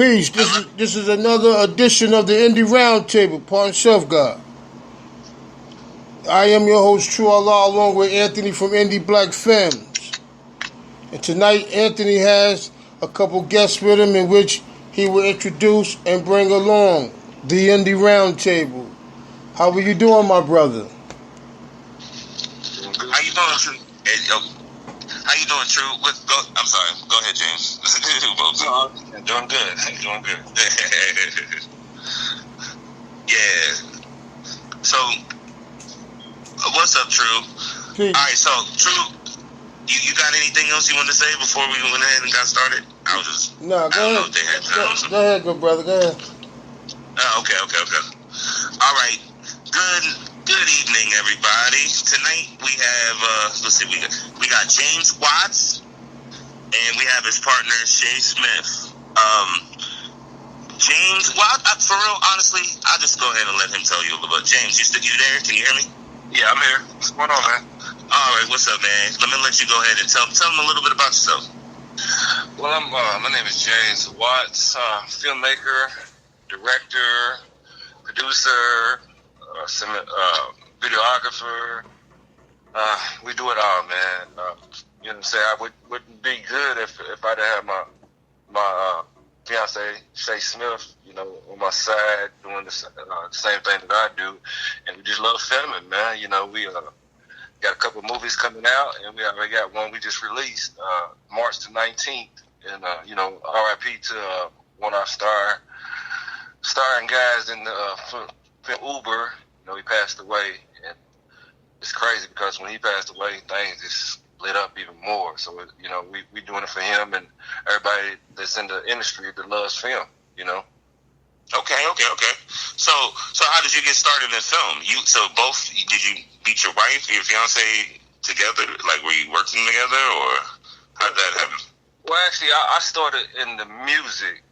Peace. This is another edition of the Indie Roundtable. Pardon Chef God. I am your host, True Allah, along with Anthony from Indie Black Films. And tonight, Anthony has a couple guests with him in which he will introduce and bring along the Indie Roundtable. How are you doing, my brother? How you doing, True? How you doing, True? I'm sorry. Go ahead, James. Doing good. Doing good. Yeah. So, what's up, True? Peace. All right, so, True, you got anything else you want to say before we went ahead and got started? I was just... No, go ahead. Know if they had time. Go ahead, good brother. Go ahead. Okay. All right. Good evening, everybody. Tonight we have we got James Watts and we have his partner Shay Smith. James, for real, honestly, I'll just go ahead and let him tell you a little bit. James, you there? Can you hear me? Yeah, I'm here. What's going on, man? All right, what's up, man? Let me let you go ahead and tell them a little bit about yourself. Well, my name is James Watts, filmmaker, director, producer, videographer. We do it all, man. You know what I'm saying? I wouldn't be good if I didn't have my fiance Shay Smith, on my side doing the same thing that I do, and we just love filming, man. We got a couple movies coming out, and we already got one we just released March the 19th, and R.I.P. to one of our starring guys in the film Uber. He passed away, and it's crazy because when he passed away, things just lit up even more. So, we doing it for him and everybody that's in the industry that loves film, Okay. So how did you get started in film? Did you meet your wife, your fiance together? Like, were you working together, or how did that happen? Well, actually, I started in the music.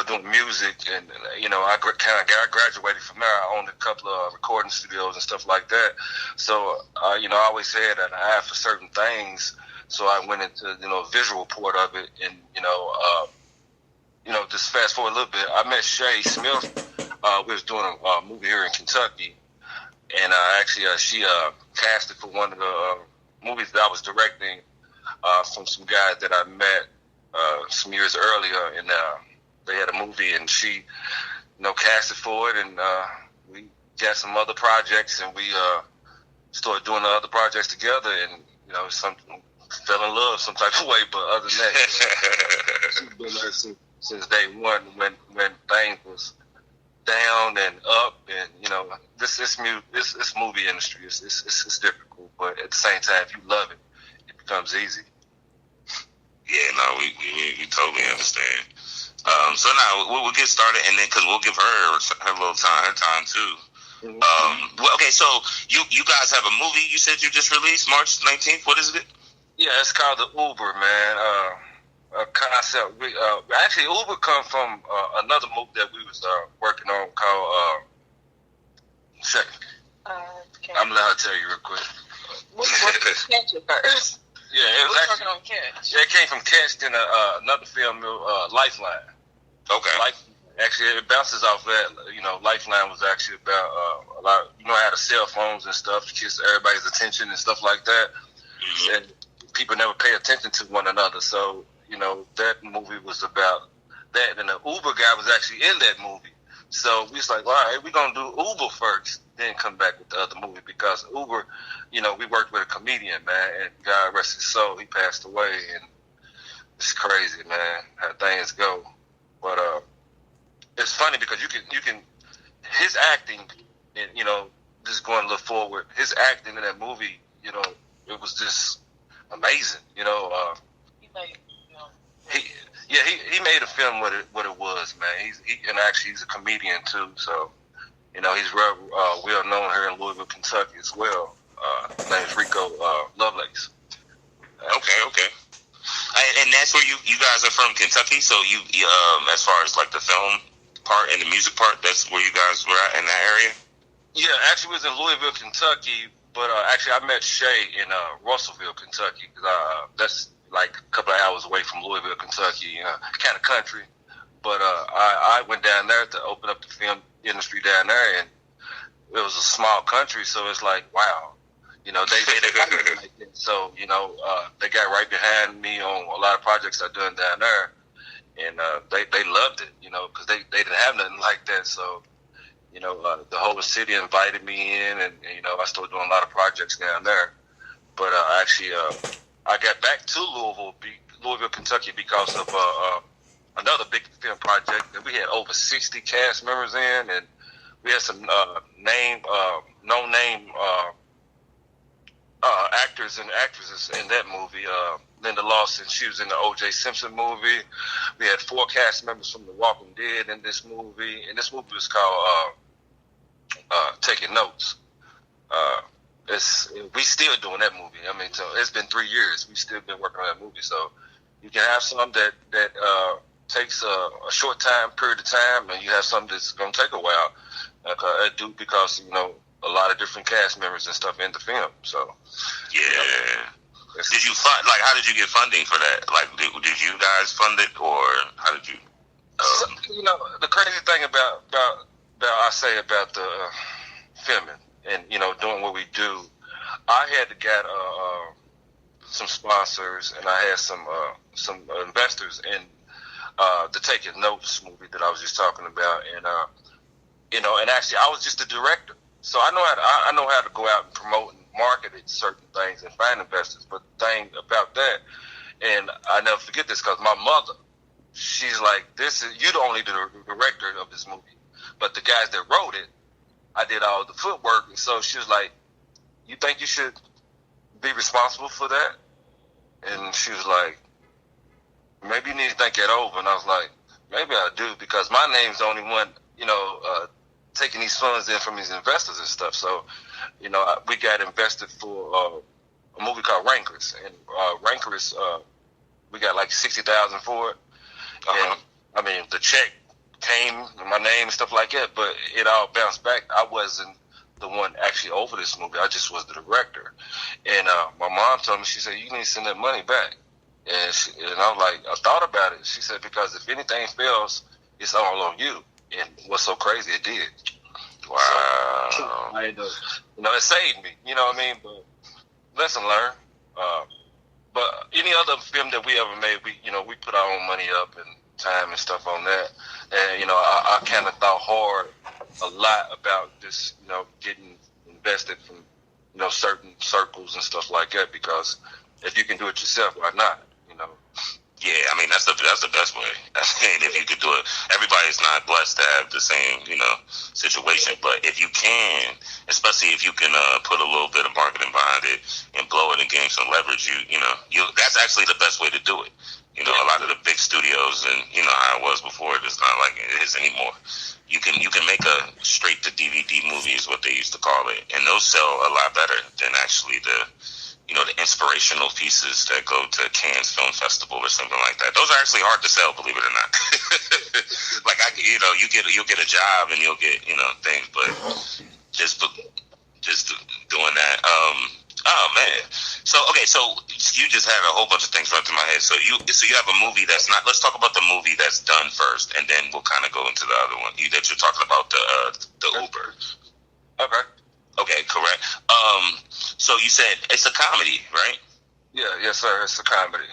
Doing music, and I kind of graduated from there. I owned a couple of recording studios and stuff like that. So I always had an eye for certain things. So I went into visual part of it, and just fast forward a little bit. I met Shay Smith. We was doing a movie here in Kentucky, and she casted for one of the movies that I was directing from some guys that I met some years earlier, and they had a movie, and she, casted for it, and we got some other projects, and we started doing the other projects together, and fell in love some type of way. But other than that, she's been there since day one when things was down and up, and this movie industry is difficult, but at the same time, if you love it, it becomes easy. Yeah, no, we totally understand. So now we'll get started, and then because we'll give her little time too. Mm-hmm. Okay, so you guys have a movie you said you just released March 19th. What is it? Yeah, it's called The Uber, man. A concept. Actually, Uber come from another movie that we was working on called. I'm gonna let her tell you real quick. What's Catch It first? Yeah, it was working on Catch. Yeah, it came from Catch, then another film, Lifeline. Okay. Actually, it bounces off that. Lifeline was actually about a lot. How the cell phones and stuff gets everybody's attention and stuff like that, mm-hmm. And people never pay attention to one another. So that movie was about that, and the Uber guy was actually in that movie. So we was like, all right, we're gonna do Uber first, then come back with the other movie, because Uber, we worked with a comedian, man, and God rest his soul, he passed away, and it's crazy, man, how things go. But it's funny because you can his acting, and just going a little forward, his acting in that movie, it was just amazing. He made a film what it was, man. He's a comedian too, so he's well known here in Louisville, Kentucky as well. His name's Rico Lovelace. Okay. And that's where you guys are from, Kentucky. So you as far as like the film part and the music part, that's where you guys were at in that area. Yeah, actually, we was in Louisville, Kentucky, but actually I met Shay in Russellville, Kentucky. That's like a couple of hours away from Louisville, Kentucky. Kind of country, But I went down there to open up the film industry down there, and it was a small country, so it's like, wow, they didn't like that. So they got right behind me on a lot of projects I done down there, and they loved it, because they didn't have nothing like that. So the whole city invited me in, and I started doing a lot of projects down there. But actually, I got back to Louisville, Kentucky, because of another big film project that we had over 60 cast members in, and we had some no-name actors and actresses in that movie. Linda Lawson, she was in the O.J. Simpson movie. We had 4 cast members from The Walking Dead in this movie, and this movie was called Taking Notes. We still doing that movie. I mean, so it's been 3 years. We still been working on that movie. So you can have some that takes a short period of time, and you have some that's gonna take a while. Because a lot of different cast members and stuff in the film. So yeah. Did you fund? Like, how did you get funding for that? Like, did you guys fund it, or how did you? So, the crazy thing about I say about the filming and doing what we do, I had to get some sponsors, and I had some investors in the Taking Notes movie that I was just talking about, and and actually I was just a director, so I know how to go out and promote and market certain things and find investors. But the thing about that, and I never forget this, because my mother, she's like, you're the only director of this movie, but the guys that wrote it, I did all the footwork. And so she was like, you think you should be responsible for that? And she was like, maybe you need to think that over. And I was like, maybe I do, because my name's the only one, taking these funds in from these investors and stuff. So, we got invested for a movie called Rankers, and Rankers, we got like $60,000 for it. Uh-huh. And I mean, the check came, my name and stuff like that, but it all bounced back. I wasn't the one actually over this movie. I just was the director. And my mom told me, she said, you need to send that money back. And I was like, I thought about it. She said, because if anything fails, it's all on you. And what's so crazy, it did. Wow. So, it saved me. You know what I mean? But lesson learned. But any other film that we ever made, we put our own money up and time and stuff on that. And I kind of thought hard a lot about this, getting invested from certain circles and stuff like that, because if you can do it yourself, why not? Yeah, I mean, that's the best way. I mean, if you could do it, everybody's not blessed to have the same, situation. But if you can, especially if you can put a little bit of marketing behind it and blow it and gain some leverage, that's actually the best way to do it. A lot of the big studios, and how it was before, it's not like it is anymore. You can make a straight to DVD movie is what they used to call it, and those sell a lot better than actually the inspirational pieces that go to Cannes Film Festival or something like that. Those are actually hard to sell, believe it or not. Like you'll get a job and you'll get things, but just doing that. Oh man. So you just had a whole bunch of things run through my head. So you have a movie that's not. Let's talk about the movie that's done first, and then we'll kind of go into the other one that you're talking about, the Uber. Okay. Okay, correct. So you said it's a comedy, right? Yeah, yes, sir. It's a comedy.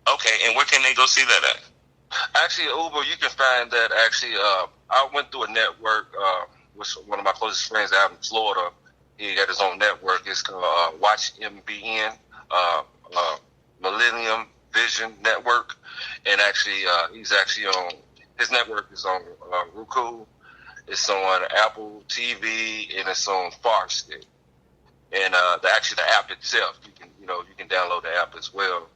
Okay, and where can they go see that at? Actually, Uber, you can find that. Actually, I went through a network with one of my closest friends out in Florida. He got his own network. It's called Watch MBN, Millennium Vision Network, and actually, he's actually on. His network is on Roku. It's on Apple TV, and it's on Fire Stick. And the app itself, you can download the app as well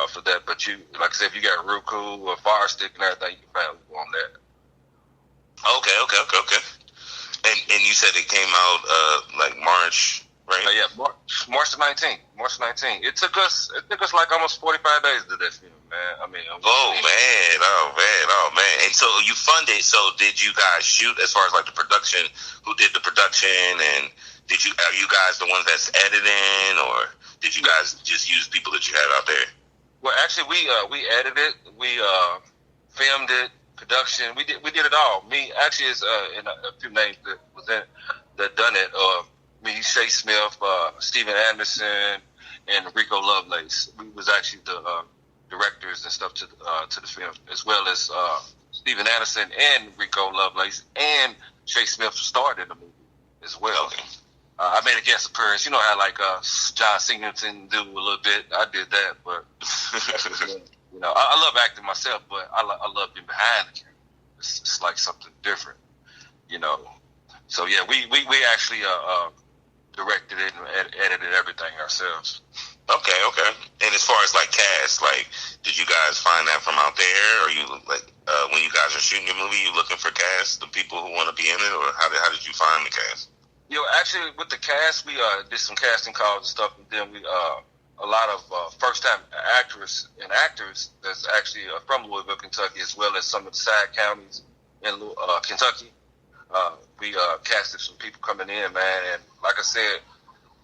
for that. But like I said, if you got Roku or Fire Stick and everything, you can find it on that. Okay. And you said it came out like March, right? Yeah, March 19th. March 19th. It took us like almost 45 days to do that film, man. I mean, oh man. And so you funded. So did you guys shoot as far as like the production? Who did the production? And are you guys the ones that's editing, or did you guys just use people that you had out there? Well, actually, we edited it. We filmed it, production. We did it all. Me actually is in a few names that was in that done it. Me, Shay Smith, Steven Anderson, and Rico Lovelace. We was actually the directors and stuff to the film, as well as Steven Anderson and Rico Lovelace and Shay Smith starred in the movie as well. Okay. I made a guest appearance. You know how like John Singleton do a little bit. I did that, but you know, I love acting myself, but I love being behind the camera. It's like something different, you know. So yeah, we actually directed it and edited everything ourselves. Okay. And as far as like cast, like, did you guys find that from out there, or you like when you guys are shooting your movie, you looking for cast, the people who want to be in it, or how did you find the cast? You know, actually with the cast, we did some casting calls and stuff, and then we a lot of first-time actors and actors that's actually from Louisville, Kentucky, as well as some of the side counties in Kentucky. We casted some people coming in, man, and like I said,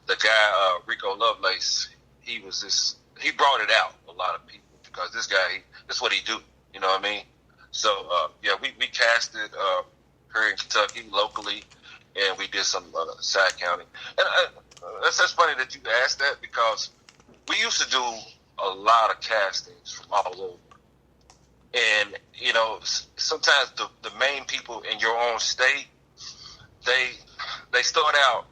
the guy Rico Lovelace, he brought it out a lot of people because this guy, that's what he do, you know what I mean? So yeah, we casted here in Kentucky locally, and we did some side county. And that's funny that you asked that because we used to do a lot of castings from all over. And, you know, sometimes the main people in your own state, they start out,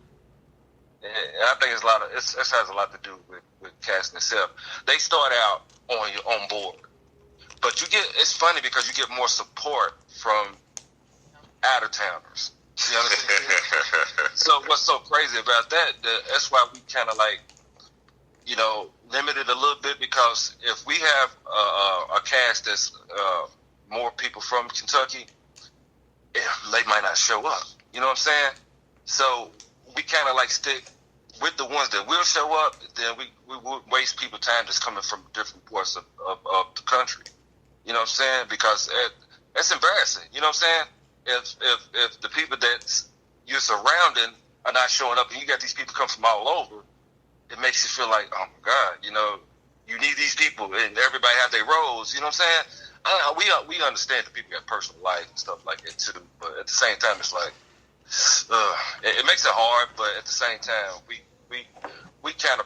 and I think this has a lot to do with casting itself. They start out on board. But it's funny because you get more support from out-of-towners. You understand? So what's so crazy about that's why we kind of like, you know, limited a little bit, because if we have a cast that's more people from Kentucky, they might not show up. You know what I'm saying? So we kind of like stick with the ones that will show up. Then we would waste people time just coming from different parts of the country. You know what I'm saying? Because that's embarrassing. You know what I'm saying? If the people that you're surrounding are not showing up, and you got these people come from all over, it makes you feel like, oh my God, you know, you need these people, and everybody have their roles. You know what I'm saying? We understand that people got personal life and stuff like that too, but at the same time, it's like it makes it hard. But at the same time, we kind of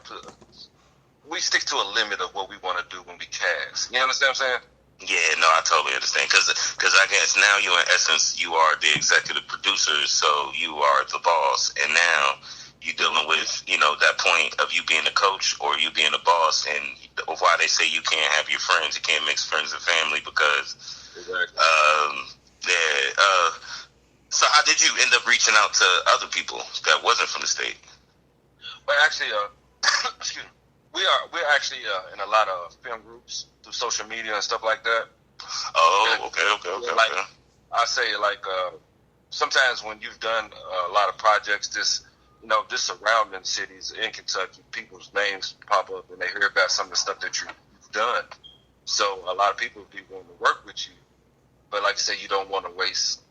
we stick to a limit of what we want to do when we cast. You understand what I'm saying? Yeah, no, I totally understand. Because I guess now you, in essence, you are the executive producer, so you are the boss. And now you're dealing with, you know, that point of you being a coach or you being a boss, and why they say you can't have your friends. You can't mix friends and family because, Exactly. So how did you end up reaching out to other people that wasn't from the state? Well, actually, excuse me. We're actually in a lot of film groups through social media and stuff like that. Oh, okay. Like, I say, like, sometimes when you've done a lot of projects, just surrounding cities in Kentucky, people's names pop up and they hear about some of the stuff that you've done. So a lot of people be willing to work with you, but like I say, you don't want to waste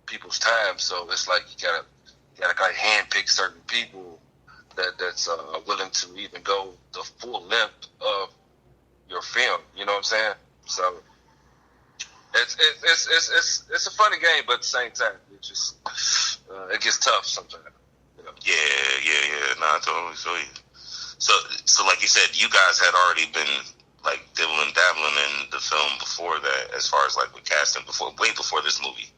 people's time. So it's like you gotta kind of handpick certain people that's willing to even go the full length of your film. You know what I'm saying? So it's a funny game, but at the same time, it gets tough sometimes. You know? Yeah. No, I totally feel you. So like you said, you guys had already been like dabbling in the film before that, as far as like with casting way before this movie.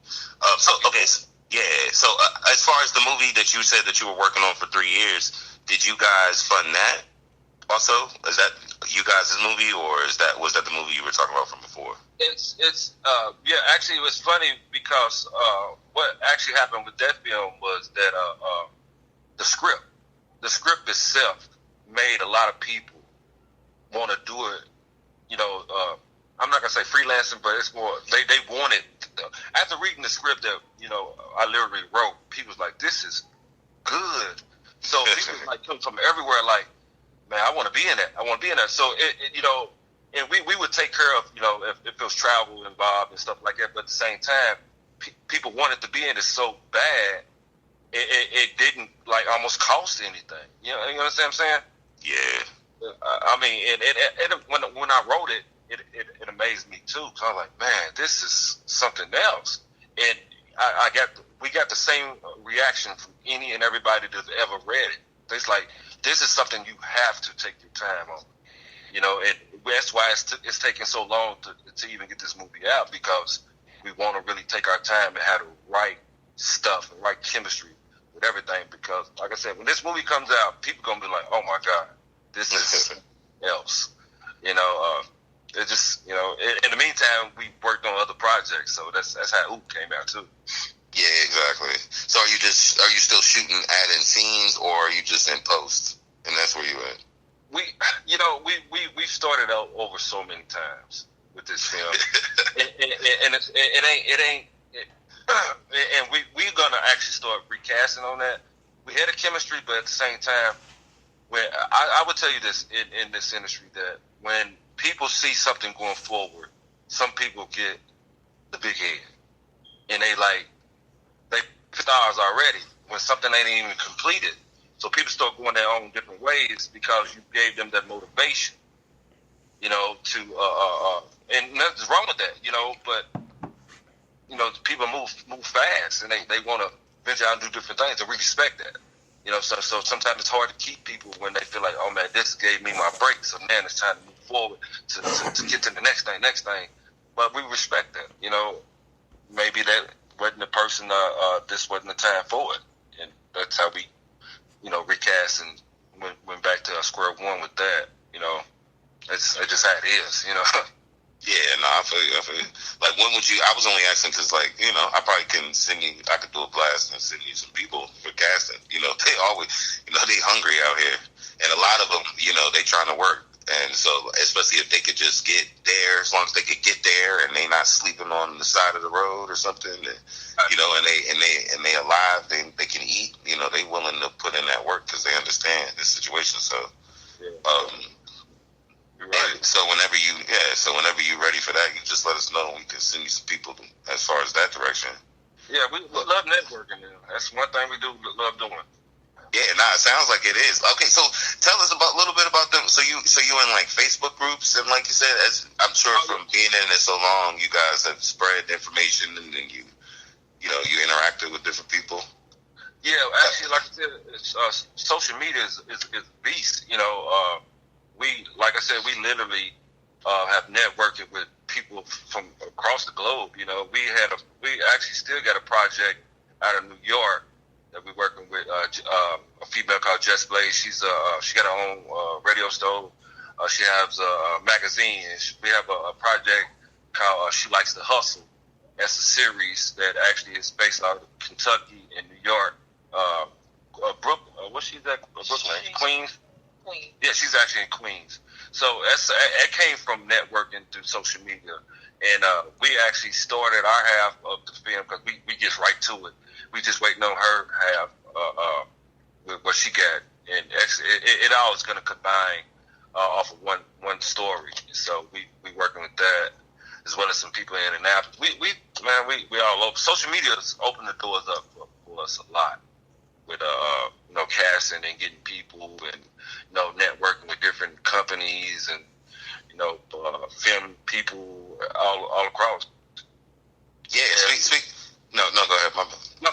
So as far as the movie that you said that you were working on for 3 years, did you guys fund that also? Is that you guys' movie, or was that the movie you were talking about from before? Actually it was funny because what actually happened with that film was that the script itself made a lot of people want to do it. You know, I'm not gonna say freelancing, but it's more they wanted. After reading the script that I literally wrote, people's like, "This is good." So people like come from everywhere, like, "Man, I want to be in that. I want to be in that." So and we would take care of if there was travel involved and stuff like that. But at the same time, people wanted to be in it so bad, it didn't like almost cost anything. You understand what I'm saying? Yeah. I mean, and when I wrote it, it amazed me too. Cause I was like, man, this is something else. And we got the same reaction from any and everybody that's ever read it. It's like, this is something you have to take your time on. And that's why it's taking so long to even get this movie out, because we want to really take our time and have the right stuff and right chemistry with everything. Because, like I said, when this movie comes out, people gonna be like, "Oh my God, this is something else." It just, in the meantime, we worked on other projects, so that's how Oop came out too. Yeah, exactly. So are you still shooting, adding scenes, or are you just in post, and that's where you at? We started out over so many times with this film, and we're gonna actually start recasting on that. We had a chemistry, but at the same time, when I would tell you this in this industry, that when people see something going forward, some people get the big head, and they stars already when something ain't even completed. So people start going their own different ways because you gave them that motivation, and nothing's wrong with that, but people move fast, and they want to venture out and do different things, and we respect that. So sometimes it's hard to keep people when they feel like, oh man, this gave me my break, so now it's time to move forward to get to the next thing. But we respect that, maybe that wasn't the person, this wasn't the time for it, and that's how we, recast and went back to square one with that. It's just how it is, Yeah, no, I feel you. Like, when would you? I was only asking because, like, I probably can send you. I could do a blast and send you some people for casting. They always, they hungry out here, and a lot of them, they trying to work. And so, especially if they could just get there, as long as they could get there, and they not sleeping on the side of the road or something, and they alive, they can eat. They willing to put in that work because they understand the situation. So, Right. So whenever you ready for that, you just let us know, and we can send you some people as far as that direction. Yeah, we love networking. That's one thing we do love doing. Yeah, it sounds like it is. Okay, so tell us a little bit about them. So you in like Facebook groups, and like you said, as I'm sure from being in it so long, you guys have spread information, and then you interacted with different people. Yeah, actually, like I said, social media is a beast. Like I said, we literally have networked with people from across the globe. We actually still got a project out of New York that we're working with a female called Jess Blaze. She got her own radio show. She has a magazine. We have a project called She Likes to Hustle. That's a series that actually is based out of Kentucky and New York. What's she at? Brooklyn? Queens? Yeah, she's actually in Queens. So it came from networking through social media. And we actually started our half of the film because we get right to it. We just waiting on her half with what she got. And it all is going to combine off of one story. So we working with that, as well as some people in Annapolis. We all over. Social media has opened the doors up for us a lot with casting and getting people and networking with different companies and film people all across. Yeah, speak. No, go ahead. No,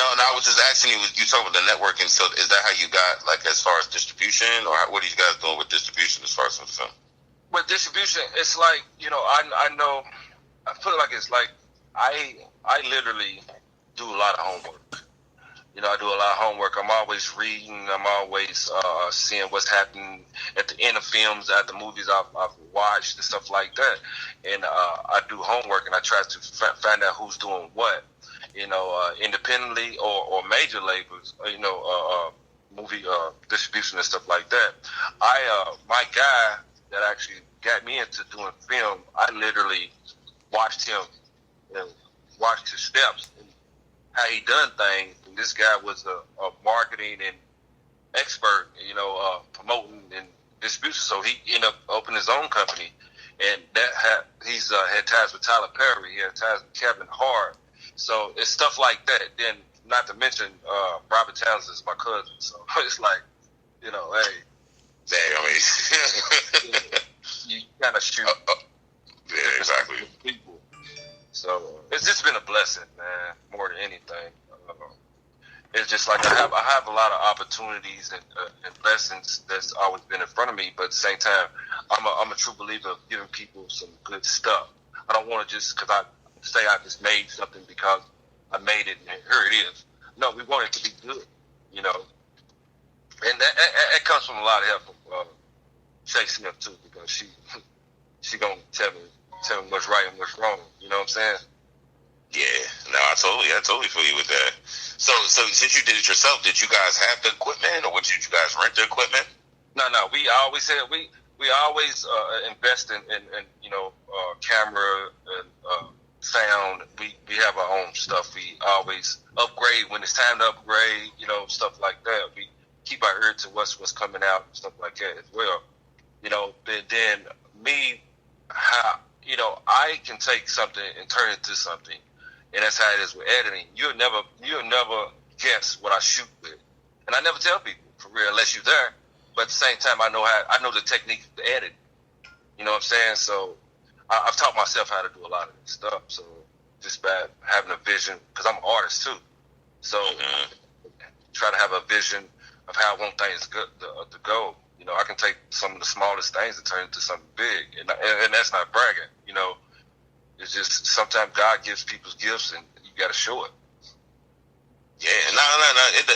I was just asking you. You talking about the networking. So, is that how you got, like, as far as distribution, or what are you guys doing with distribution as far as the film? With distribution, it's like I know. I put it like it's like I literally do a lot of homework. I do a lot of homework. I'm always reading. I'm always seeing what's happening at the end of films, at the movies I've watched, and stuff like that. And I do homework, and I try to find out who's doing what, independently or major labels, movie distribution and stuff like that. My guy that actually got me into doing film, I literally watched him and watched his steps and how he done things. And this guy was a marketing and expert, promoting and distribution. So he ended up opening his own company, and he's had ties with Tyler Perry. He had ties with Kevin Hart. So it's stuff like that. Then, not to mention, Robert Townsend is my cousin. So it's like, hey. I mean, you gotta shoot. Yeah, exactly. People. So it's just been a blessing, man. More than anything, it's just like I have a lot of opportunities and lessons that's always been in front of me. But at the same time, I'm a true believer of giving people some good stuff. I don't want to just because I say I just made something because I made it and here it is. No, we want it to be good, you know. And that comes from a lot of help from Shay Smith too, because she gonna tell me what's right and what's wrong. You know what I'm saying? Yeah, no, I totally feel you with that. So since you did it yourself, did you guys have the equipment, or did you guys rent the equipment? No, we always said we always invest in you know camera and sound. We have our own stuff. We always upgrade when it's time to upgrade. You know, stuff like that. We keep our ear to what's coming out and stuff like that as well. You know, then me, how you know I can take something and turn it into something. And that's how it is with editing. You'll never guess what I shoot with, and I never tell people for real unless you're there. But at the same time, I know the technique to edit. You know what I'm saying? So I've taught myself how to do a lot of this stuff. So just by having a vision, because I'm an artist too. So try to have a vision of how I want things to go. You know, I can take some of the smallest things and turn it into something big, and that's not bragging. You know. It's just sometimes God gives people's gifts, and you got to show it. Yeah, no.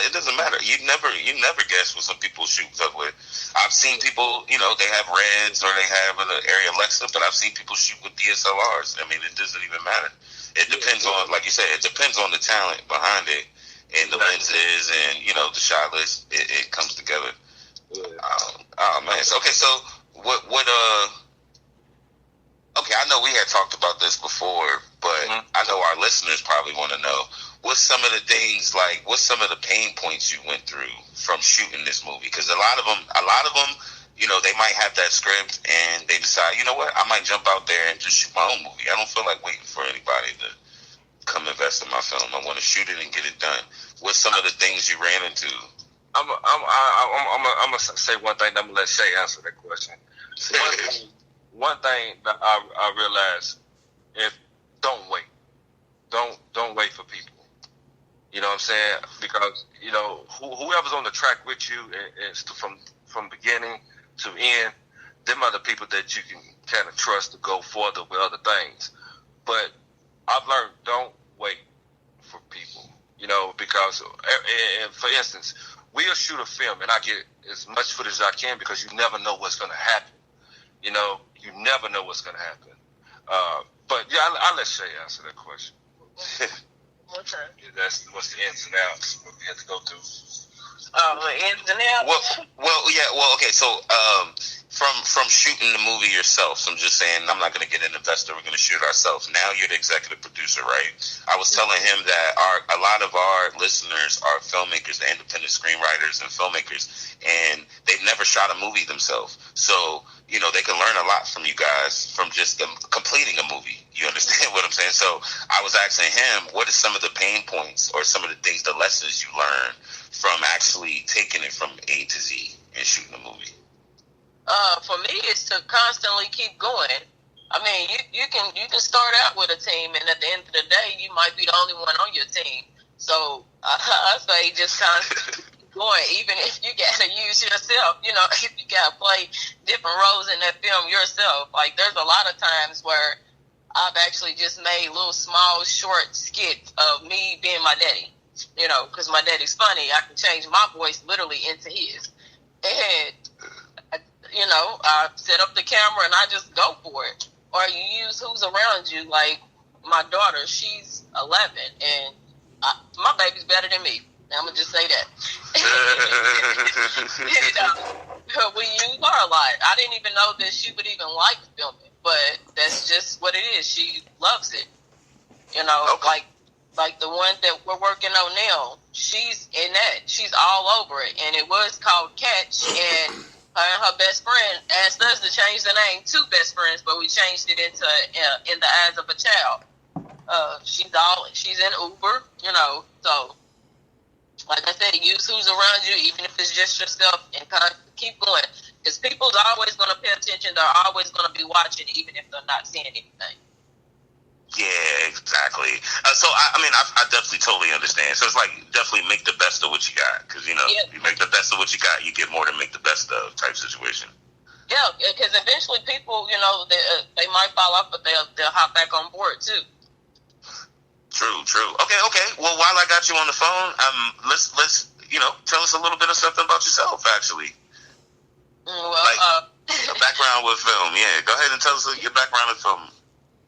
It doesn't matter. You never guess what some people shoot stuff with. I've seen people, you know, they have Reds or they have an Area Alexa, but I've seen people shoot with DSLRs. I mean, it doesn't even matter. It depends on, like you said, it depends on the talent behind it and the lenses and you know the shot list. It comes together. Oh man. Okay, so what okay, I know we had talked about this before, but I know our listeners probably want to know what's some of the pain points you went through from shooting this movie? Because a lot of them, you know, they might have that script and they decide, you know what, I might jump out there and just shoot my own movie. I don't feel like waiting for anybody to come invest in my film. I want to shoot it and get it done. What's some of the things you ran into? I'm gonna say one thing. I'm gonna let Shay answer that question. One thing that I realized is don't wait. Don't wait for people. You know what I'm saying? Because, you know, whoever's on the track with you is from beginning to end, them are the people that you can kind of trust to go further with other things. But I've learned don't wait for people, you know, because, for instance, we'll shoot a film and I get as much footage as I can because you never know what's going to happen. You know, you never know what's going to happen. But, yeah, I'll let Shay answer that question. What's that? Yeah, what's the ins and outs, what we have to go through. The ins and outs? Well, okay, so from shooting the movie yourself, so I'm just saying, I'm not going to get an investor, we're going to shoot it ourselves. Now you're the executive producer, right? I was telling him that a lot of our listeners are filmmakers, the independent screenwriters and filmmakers, and they've never shot a movie themselves. So, you know, they can learn a lot from you guys from just them completing a movie. You understand what I'm saying? So I was asking him, what are some of the pain points or some of the things, the lessons you learned from actually taking it from A to Z and shooting a movie? For me, it's to constantly keep going. I mean, you can start out with a team, and at the end of the day, you might be the only one on your team. So I say just constantly keep going, even if you got to use yourself. You know, if you got to play different roles in that film yourself. Like, there's a lot of times where I've actually just made little small short skits of me being my daddy. You know, because my daddy's funny. I can change my voice literally into his. And you know, I set up the camera and I just go for it. Or you use who's around you. Like my daughter, she's 11, and my baby's better than me. I'm gonna just say that. We use her a lot. I didn't even know that she would even like filming, but that's just what it is. She loves it. You know, okay. like the one that we're working on now. She's in that. She's all over it, and it was called Catch, and her and her best friend asked us to change the name to Best Friends, but we changed it into In the Eyes of a Child. She's in Uber, you know. So, like I said, use who's around you, even if it's just yourself, and kind of keep going. Because people's always going to pay attention. They're always going to be watching, even if they're not seeing anything. Yeah, exactly. I definitely totally understand. So it's like definitely make the best of what you got, because you make the best of what you got, you get more than make the best of type situation. Yeah, because eventually people, they might fall off, but they'll hop back on board too. True. Okay. Well, while I got you on the phone, let's tell us a little bit of something about yourself, actually. Well, a background with film. Yeah, go ahead and tell us your background with film.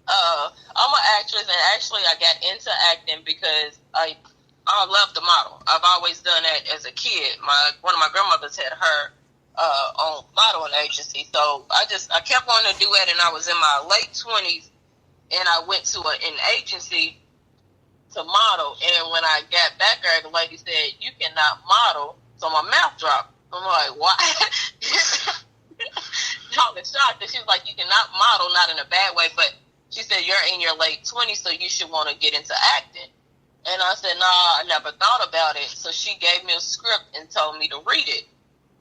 I'm an actress, and actually I got into acting because I love to model. I've always done that as a kid. One of my grandmothers had her own modeling agency, so I kept wanting to do it, and I was in my late 20s, and I went to an agency to model, and when I got back there, the lady said, "You cannot model," so my mouth dropped. I'm like, "What?" I was shocked, and she was like, "You cannot model, not in a bad way, but." She said, "You're in your late 20s, so you should want to get into acting." And I said, "Nah, I never thought about it." So she gave me a script and told me to read it.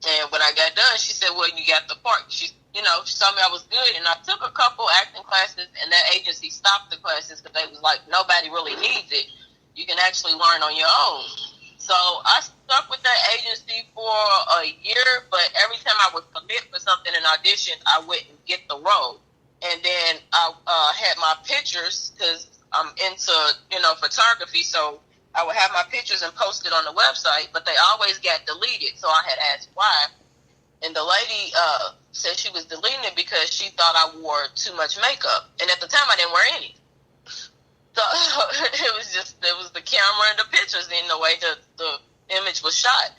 And when I got done, she said, "Well, you got the part." She told me I was good. And I took a couple acting classes, and that agency stopped the classes because they was like, nobody really needs it. You can actually learn on your own. So I stuck with that agency for a year, but every time I would commit for something and audition, I wouldn't get the role. And then I had my pictures, because I'm into, photography, so I would have my pictures and post it on the website, but they always got deleted, so I had asked why. And the lady said she was deleting it because she thought I wore too much makeup. And at the time, I didn't wear any. So it was the camera and the pictures and the way the image was shot.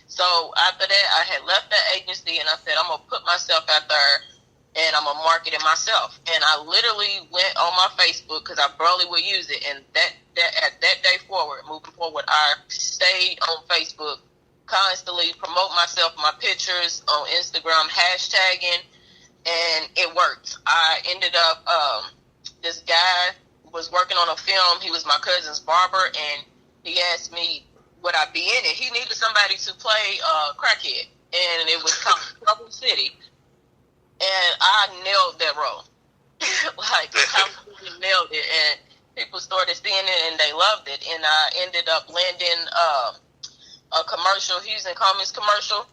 So after that, I had left that agency, and I said, I'm going to put myself out there, and I'm going to market it myself. And I literally went on my Facebook, because I barely would use it. And that day forward, moving forward, I stayed on Facebook, constantly promote myself, my pictures on Instagram, hashtagging, and it worked. I ended up, this guy was working on a film. He was my cousin's barber, and he asked me, would I be in it? He needed somebody to play crackhead, and it was called Trouble City. And I nailed that role. I really nailed it. And people started seeing it, and they loved it. And I ended up landing a commercial, Hughes and Cummings commercial.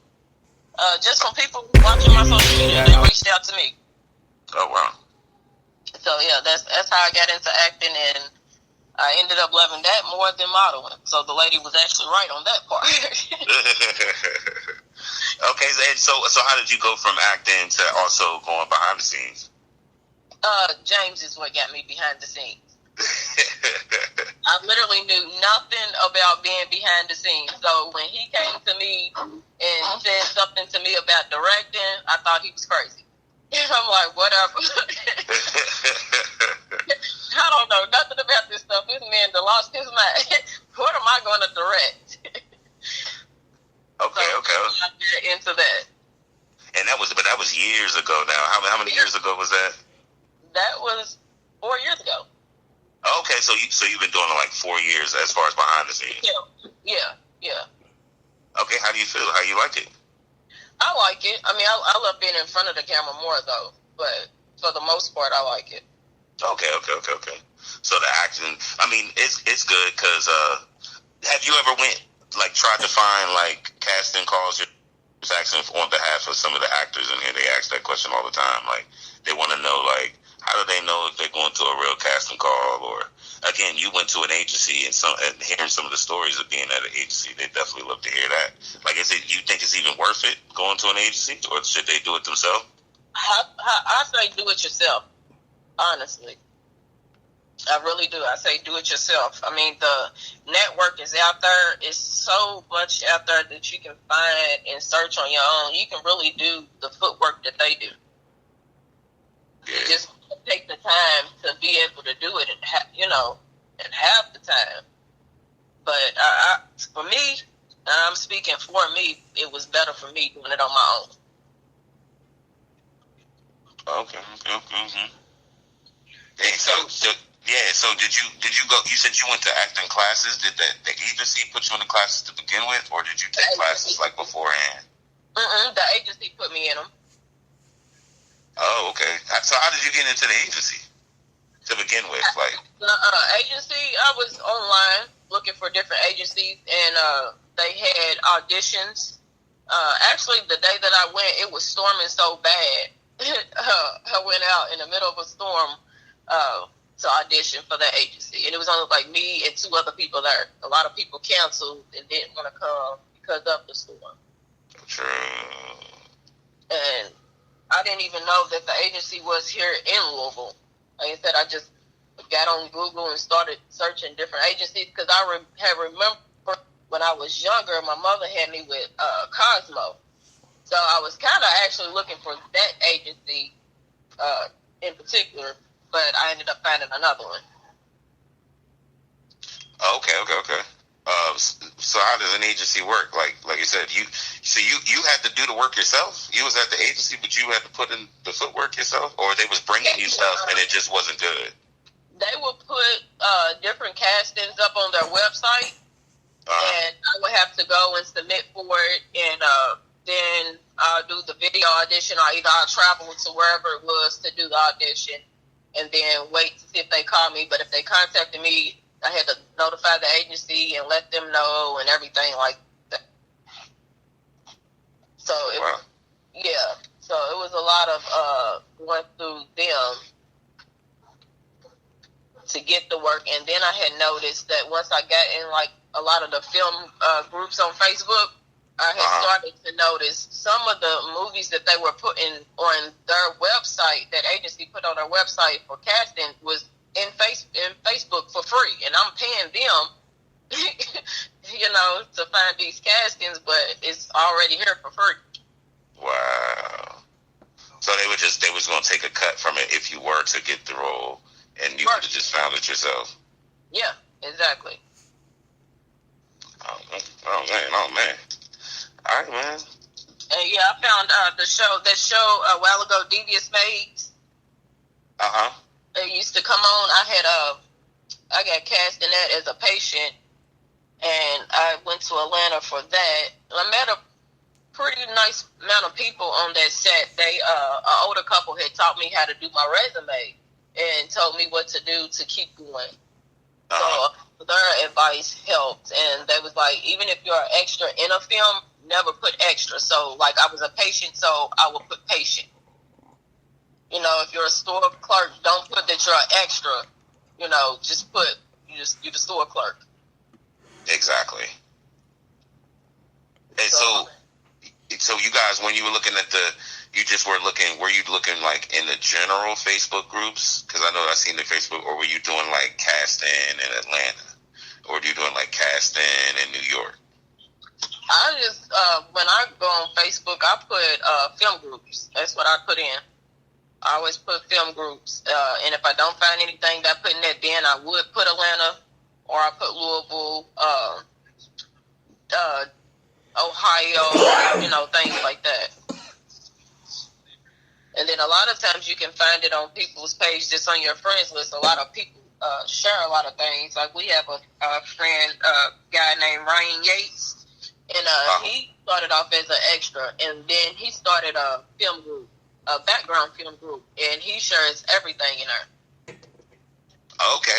Just from people watching my social media, they reached out to me. Oh, wow. So, yeah, that's how I got into acting, and I ended up loving that more than modeling. So the lady was actually right on that part. Okay, so how did you go from acting to also going behind the scenes? James is what got me behind the scenes. I literally knew nothing about being behind the scenes. So when he came to me and said something to me about directing, I thought he was crazy. And I'm like, whatever. I don't know nothing about this stuff. This man that lost his mind. What am I going to direct? Okay. I got into that. And that was years ago now. How many years ago was that? That was 4 years ago. Okay, so you've been doing it like 4 years as far as behind the scenes. Yeah. Okay, how do you feel? How you like it? I like it. I mean, I love being in front of the camera more though, but for the most part, I like it. Okay. So the acting, I mean, it's good because have you ever tried to find casting calls? You're asking on behalf of some of the actors in here. They ask that question all the time. Like they want to know how do they know if they're going to a real casting call? Or again, you went to an agency and hearing some of the stories of being at an agency, they definitely love to hear that. You think it's even worth it going to an agency, or should they do it themselves? I say do it yourself. Honestly, I really do. I say do it yourself. I mean, the network is out there. It's so much out there that you can find and search on your own. You can really do the footwork that they do. Yeah. You just take the time to be able to do it, and have the time. But for me, I'm speaking for me. It was better for me doing it on my own. Okay. Mm-hmm. Hey, so did you go? You said you went to acting classes. Did the agency put you in the classes to begin with, or did you take classes beforehand? The agency put me in them. Oh, okay. So how did you get into the agency to begin with? Like the agency, I was online looking for different agencies, and they had auditions. Actually, the day that I went, it was storming so bad. I went out in the middle of a storm to audition for that agency, and it was only like me and 2 other people there. A lot of people canceled and didn't want to come because of the storm. True. And I didn't even know that the agency was here in Louisville. Like I said, I just got on Google and started searching different agencies because I remember when I was younger, my mother had me with Cosmo. So I was kind of actually looking for that agency in particular, but I ended up finding another one. Okay. So how does an agency work? Like you said, you had to do the work yourself. You was at the agency, but you had to put in the footwork yourself, or they was bringing you stuff and it just wasn't good. They would put different castings up on their website, and I would have to go and submit for it, and then I'll do the video audition, or either I'll travel to wherever it was to do the audition, and then wait to see if they call me. But if they contacted me, I had to notify the agency and let them know and everything like that. So so it was a lot of going through them to get the work. And then I had noticed that once I got in like a lot of the film groups on Facebook, I had started to notice some of the movies that they were putting on their website, that agency put on their website for casting, was in Facebook for free, and I'm paying them, to find these castings, but it's already here for free. Wow. So they was going to take a cut from it if you were to get the role, and you could have just found it yourself. Yeah, exactly. Oh man. All right, man. And yeah, I found that show a while ago, Devious Maids. It used to come on. I got cast in that as a patient, and I went to Atlanta for that. I met a pretty nice amount of people on that set. They, an older couple had taught me how to do my resume and told me what to do to keep going. So their advice helped, and they was like, even if you're an extra in a film, never put extra. So like I was a patient, so I would put patient. If you're a store clerk, don't put that you're an extra. Just put you're the store clerk. Exactly. And so you guys, when you were looking at were you looking like in the general Facebook groups? Because I know I seen the Facebook, or were you doing like casting in Atlanta, or were you doing like casting in New York? I just when I go on Facebook, I put film groups. That's what I put in. I always put film groups, and if I don't find anything that I put in that, then I would put Atlanta, or I put Louisville, Ohio, things like that. And then a lot of times you can find it on people's page that's on your friends list. A lot of people share a lot of things. Like we have a friend, guy named Ryan Yates, and he started off as an extra, and then he started a film group, a background film group, and he shares everything in there. Okay.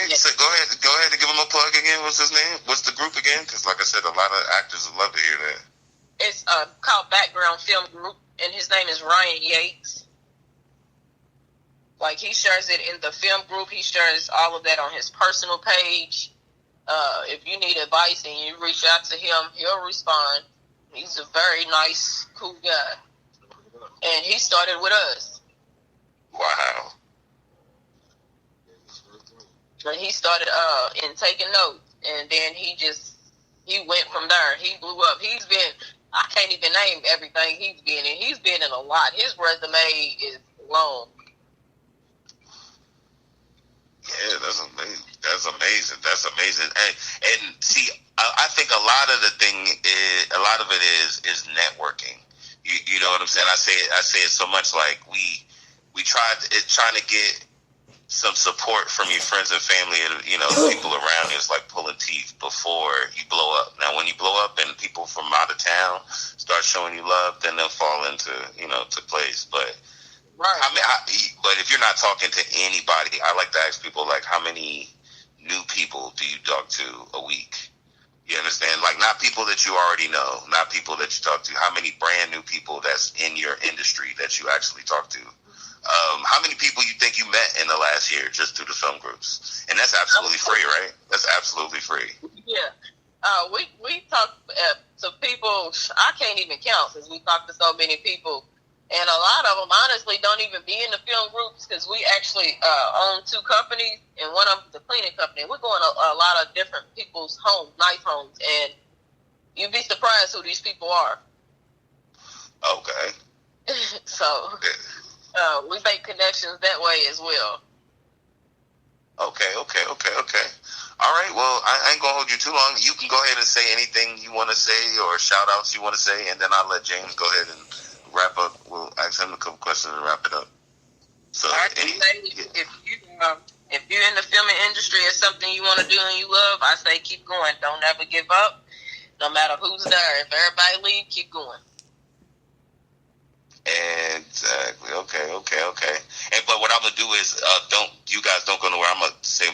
Yes. So go ahead and give him a plug again. What's his name? What's the group again? Because like I said, a lot of actors would love to hear that. It's called Background Film Group, and his name is Ryan Yates. Like, he shares it in the film group. He shares all of that on his personal page. If you need advice and you reach out to him, he'll respond. He's a very nice, cool guy. And he started with us. Wow. And he started in taking notes, and then he went from there. He blew up. I can't even name everything he's been in. He's been in a lot. His resume is long. Yeah, that's amazing. That's amazing. And see, I think a lot of it is networking. You know what I'm saying? I say it so much, like we trying to get some support from your friends and family and, you know, the people around you is like pulling teeth before you blow up. Now, when you blow up and people from out of town start showing you love, then they'll fall into, you know, to place. But Right. I mean, but if you're not talking to anybody, I like to ask people, like, how many new people do you talk to a week? You understand? Like, not people that you already know, not people that you talk to. How many brand new people that's in your industry that you actually talk to? How many people you think you met in the last year just through the film groups? And that's absolutely free, right? That's absolutely free. Yeah. We talk to people, I can't even count because we talk to so many people. And a lot of them, honestly, don't even be in the film groups because we actually own two companies, and one of them is a cleaning company. We're going to a lot of different people's homes, nice homes, and you'd be surprised who these people are. Okay. So we make connections that way as well. Okay. All right, well, I ain't going to hold you too long. You can go ahead and say anything you want to say or shout-outs you want to say, and then I'll let James go ahead and wrap up. We'll ask him a couple questions and wrap it up. So, if you're in the filming industry, it's something you want to do and you love, I say keep going. Don't ever give up, no matter who's there. If everybody leave, keep going. Exactly. Okay. And but what I'm gonna do is, you guys don't go nowhere. I'm gonna say,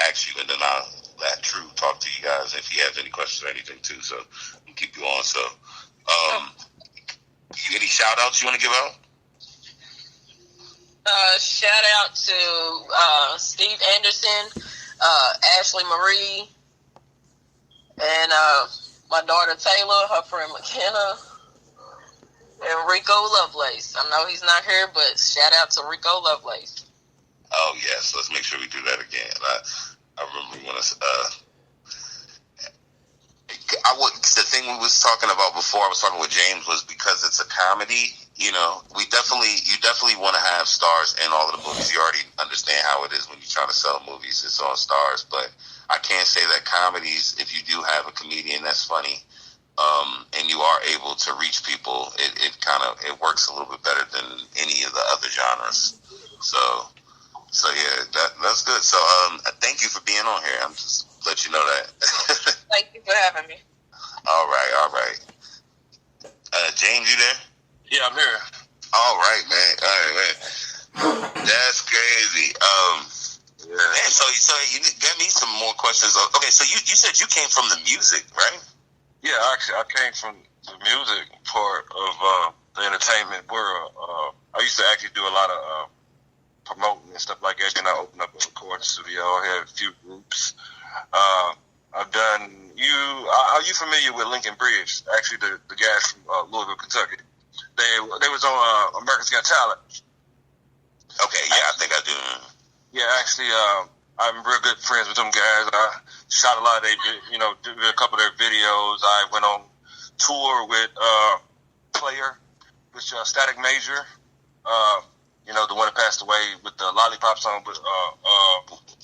ask you, and then I'll let True talk to you guys if he has any questions or anything too. So I'll keep you on. So, any shout outs you want to give out? Shout out to Steve Anderson, Ashley Marie, and my daughter Taylor, her friend McKenna, and Rico Lovelace. I know he's not here, but shout out to Rico Lovelace. Oh yes, let's make sure we do that again. I remember when the thing we was talking about before I was talking with James was because it's a comedy, you know, you definitely want to have stars in all of the movies. You already understand how it is when you're trying to sell movies, it's on stars, but I can't say that comedies, if you do have a comedian that's funny, and you are able to reach people, it works a little bit better than any of the other genres. So yeah, that's good. So thank you for being on here. I'm just let you know that. Thank you for having me. All right. James, you there? Yeah, I'm here. All right, man. That's crazy. Yeah. Man, so you got me some more questions. Okay, so you said you came from the music, right? Yeah, actually, I came from the music part of the entertainment world. I used to actually do a lot of promoting and stuff like that. Then I opened up a recording studio. I had a few groups. I've done are you familiar with Lincoln Bridge? Actually, the guys from Louisville, Kentucky. They was on America's Got Talent. Okay, yeah, I think I do. Yeah, actually, I'm real good friends with them guys. I shot a lot of did a couple of their videos. I went on tour with Player, with Static Major. The one that passed away with the Lollipop song with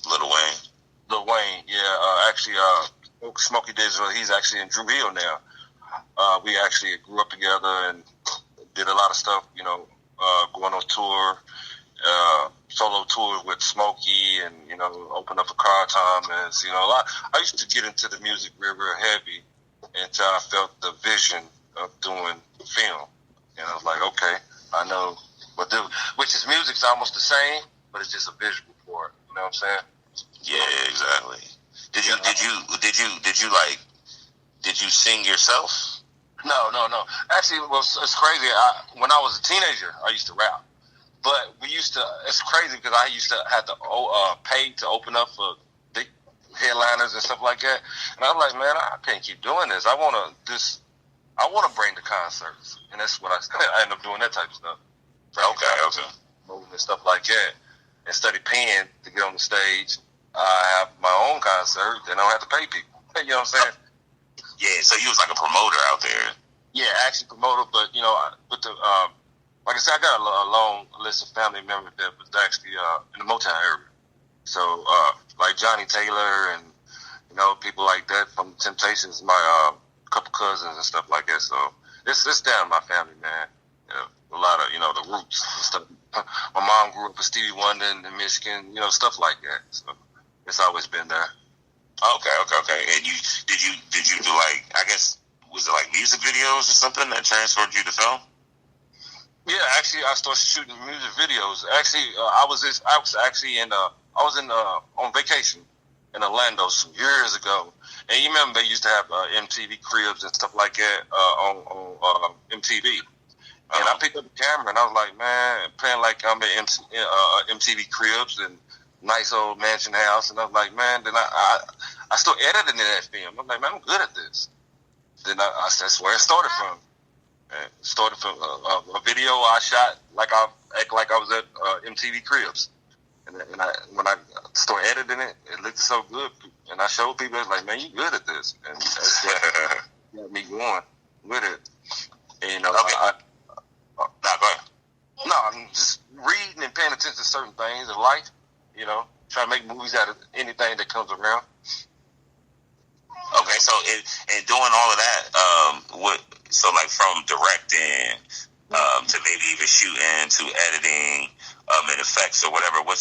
Lil Wayne. Lil Wayne, yeah. Actually, Smokey Digital, he's actually in Drew Hill now. We actually grew up together and did a lot of stuff, going on tour, solo tours with Smokey and, open up for Car Thomas, a lot. I used to get into the music real, real heavy until I felt the vision of doing film. And I was like, okay, I know what do, which is music's almost the same, but it's just a visual for it. You know what I'm saying? Yeah, exactly. Did you sing yourself? No. Actually, it's crazy. When I was a teenager, I used to rap. But it's crazy because I used to have to pay to open up for big headliners and stuff like that. And I was like, man, I can't keep doing this. I want to bring the concerts. And that's what I ended up doing, that type of stuff. Okay. Moving and stuff like that. Instead of paying to get on the stage, I have my own concert, then I don't have to pay people. You know what I'm saying? Yeah, so you was like a promoter out there. Yeah, actually promoter, but with the like I said, I got a long list of family members that was actually in the Motown area. So like Johnny Taylor and people like that from Temptations, my couple cousins and stuff like that. So it's down my family, man. a lot of, the roots and stuff. My mom grew up with Stevie Wonder in Michigan, stuff like that. So it's always been there. Okay. And did you do like, I guess, was it like music videos or something that transferred you to film? Yeah, actually, I started shooting music videos. Actually, I was on vacation in Orlando some years ago, and you remember they used to have MTV Cribs and stuff like that on MTV. And I picked up the camera and I was like, man, playing like I'm at MTV Cribs and nice old mansion house, and I was like, man. Then I started editing that film. I'm like, man, I'm good at this. Then that's where it started from. It started from a video I shot like I was at MTV Cribs, and when I started editing it, it looked so good, and I showed people, it's like, man, you good at this, and that's what got me going with it. And okay. Go ahead. No, I'm just reading and paying attention to certain things in life. Trying to make movies out of anything that comes around. Okay, so in doing all of that, so like from directing to maybe even shooting to editing and effects or whatever, what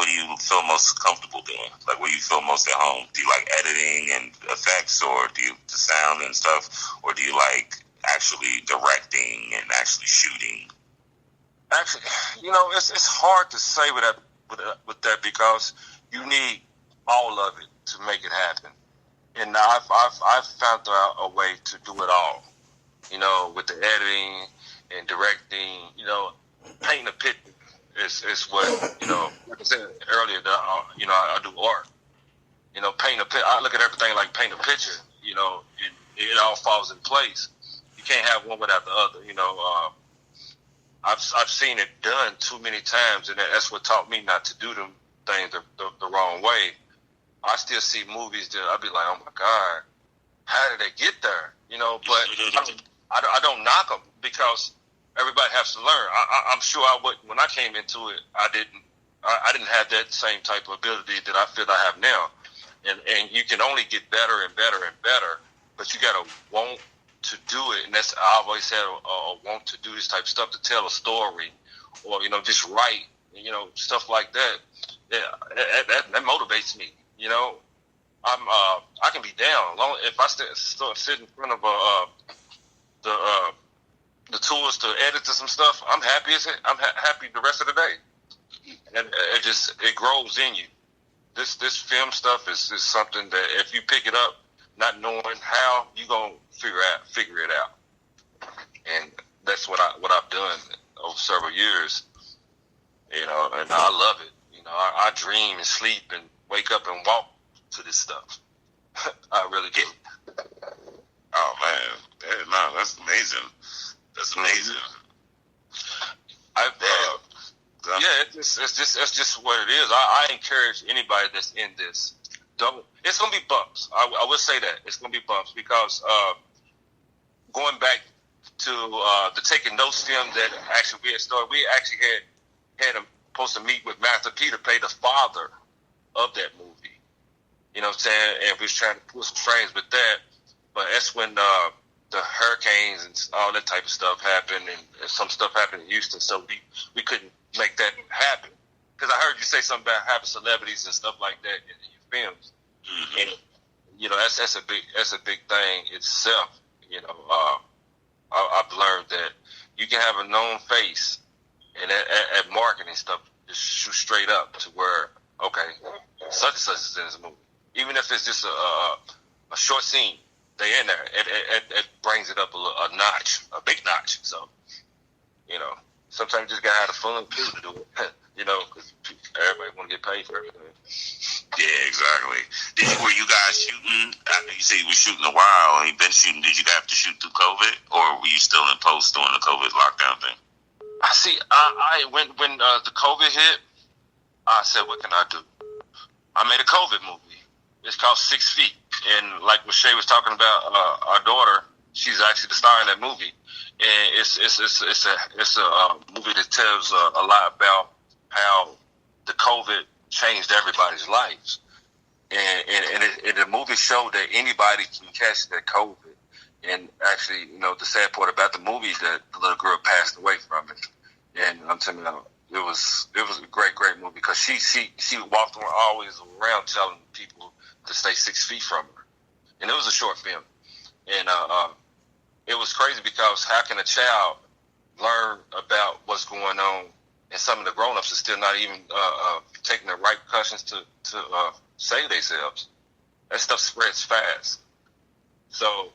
do you feel most comfortable doing? Like, where you feel most at home? Do you like editing and effects, or do you the sound and stuff, or do you like actually directing and actually shooting? Actually, it's hard to say with that because you need all of it to make it happen. And I've found out a way to do it all. With the editing and directing, painting a picture is what, like I said earlier, that I do art. Paint a picture. I look at everything like paint a picture. It all falls in place. You can't have one without the other. I've seen it done too many times, and that's what taught me not to do them things the wrong way. I still see movies that I'd be like, oh my God, how did they get there? But I don't knock them because everybody has to learn. I'm sure when I came into it, I didn't have that same type of ability that I feel I have now. And you can only get better and better and better, but you got to want to do it. And that's, I always had a want to do this type of stuff, to tell a story or, just write, stuff like that. Yeah, that motivates me. I can be down long if I sit in front of the tools to edit to some stuff. I'm happy. I'm happy the rest of the day, and it grows in you. This film stuff is something that if you pick it up, not knowing how, you gonna figure it out, and that's what I've done over several years. And I love it. I dream and sleep and wake up and walk to this stuff. I really get it. Oh man, no, that's amazing. That's amazing. It's just what it is. I encourage anybody that's in this. It's gonna be bumps. I will say that it's gonna be bumps because going back to the Taking Notes film that actually we had started, we actually had supposed to meet with Master P to play the father of that movie. You know what I'm saying? And we was trying to pull some strings with that, but that's when the hurricanes and all that type of stuff happened, and some stuff happened in Houston, so we couldn't make that happen. Because I heard you say something about having celebrities and stuff like that in your films, and that's a big thing itself. I've learned that you can have a known face, and at marketing stuff, just shoot straight up to where, okay, such and such is in this movie. Even if it's just a short scene, they in there. It brings it up a notch, a big notch. So, sometimes you just gotta have the fun too to do it. Because everybody want to get paid for everything. Yeah, exactly. Were you guys shooting? I know you say you were shooting a while, and you've been shooting. Did you have to shoot through COVID, or were you still in post during the COVID lockdown thing? I see. When the COVID hit, I said, what can I do? I made a COVID movie. It's called 6 Feet, and like what Shay was talking about, our daughter, she's actually the star in that movie, and it's a movie that tells a lot about how the COVID changed everybody's lives, and the movie showed that anybody can catch that COVID, And actually, you know, the sad part about the movie is that the little girl passed away from it. And I'm telling you, it was a great movie because she walked around, always around telling people to stay 6 feet from her. And it was a short film. And it was crazy because how can a child learn about what's going on, and some of the grown-ups are still not even taking the right precautions to save themselves. That stuff spreads fast. So,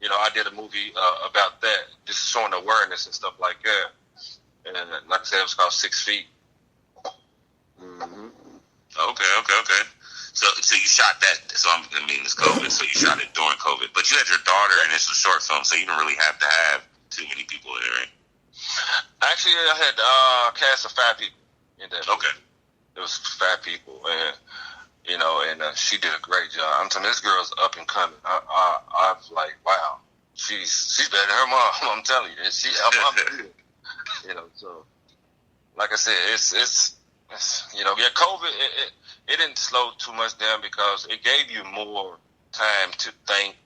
you know, I did a movie about that, just showing awareness and stuff like that. And like I said, it was called 6 Feet. Mm-hmm. Okay. So you shot that. So it's COVID. So you shot it during COVID, but you had your daughter, and it's a short film, so you don't really have to have too many people there, right? Actually, I had cast of 5 people in that. Okay. It was 5 people, and you know, and she did a great job. I'm telling you, this girl's up and coming. I'm like, wow, she's better than her mom. I'm telling you, her mom's good. You know, so like I said, it's you know, yeah, COVID it didn't slow too much down because it gave you more time to think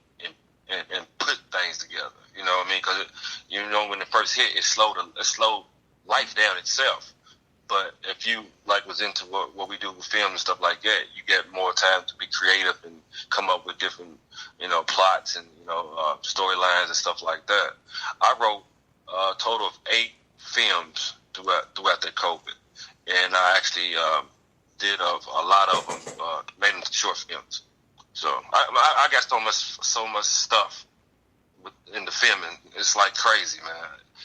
and put things together. You know what I mean? Because you know, when it first hit, it slowed life down itself. But if you was into what we do with film and stuff like that, you get more time to be creative and come up with different, you know, plots and, you know, storylines and stuff like that. I wrote a total of 8 films throughout that COVID, and I actually did a lot of them, made them short films. So I got so much stuff in the filming. It's like crazy, man.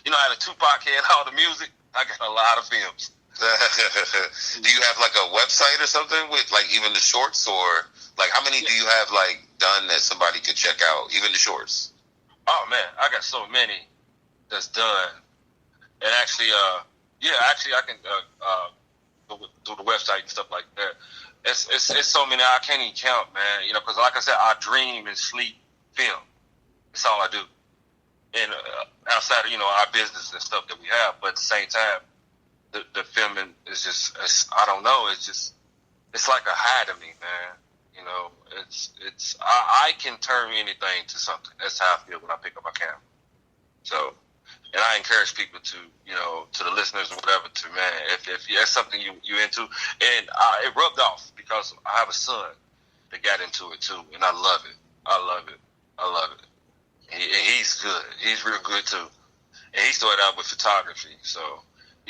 You know, I had a Tupac had all the music. I got a lot of films. Do you have like a website or something with like even the shorts, or like how many do you have like done that somebody could check out, even the shorts? Oh man, I got so many that's done. And actually, I can go through the website and stuff like that. It's so many I can't even count, man. You know, because like I said, I dream and sleep film. That's all I do. And outside of, you know, our business and stuff that we have, but at the same time, the filming is just, I don't know, it's like a high to me, man. You know, I can turn anything to something. That's how I feel when I pick up my camera. So, and I encourage people to, you know, to the listeners or whatever, to, man, if that's something you into, and it rubbed off because I have a son that got into it too, and I love it. He's good. He's real good too, and he started out with photography. So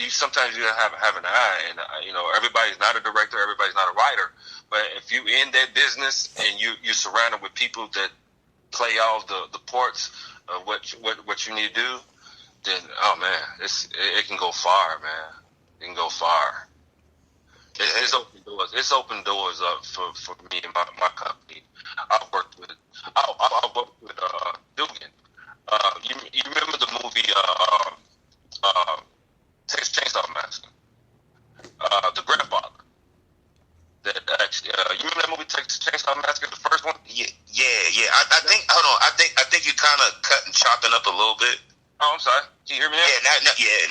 sometimes you have an eye, and you know, everybody's not a director, everybody's not a writer, but if you in that business and you're surrounded with people that play all the parts of what you need to do, then oh man, it can go far, man. It can go far. It's open doors. It's open doors up for me and my company. I've worked with Dugan. You remember the movie Texas Chainsaw Massacre? The grandfather. That actually, you remember that movie Texas Chainsaw Massacre, the first one? Yeah. I think. Hold on. I think you kind of cut and chopping up a little bit. Oh, I'm sorry. Can you hear me now?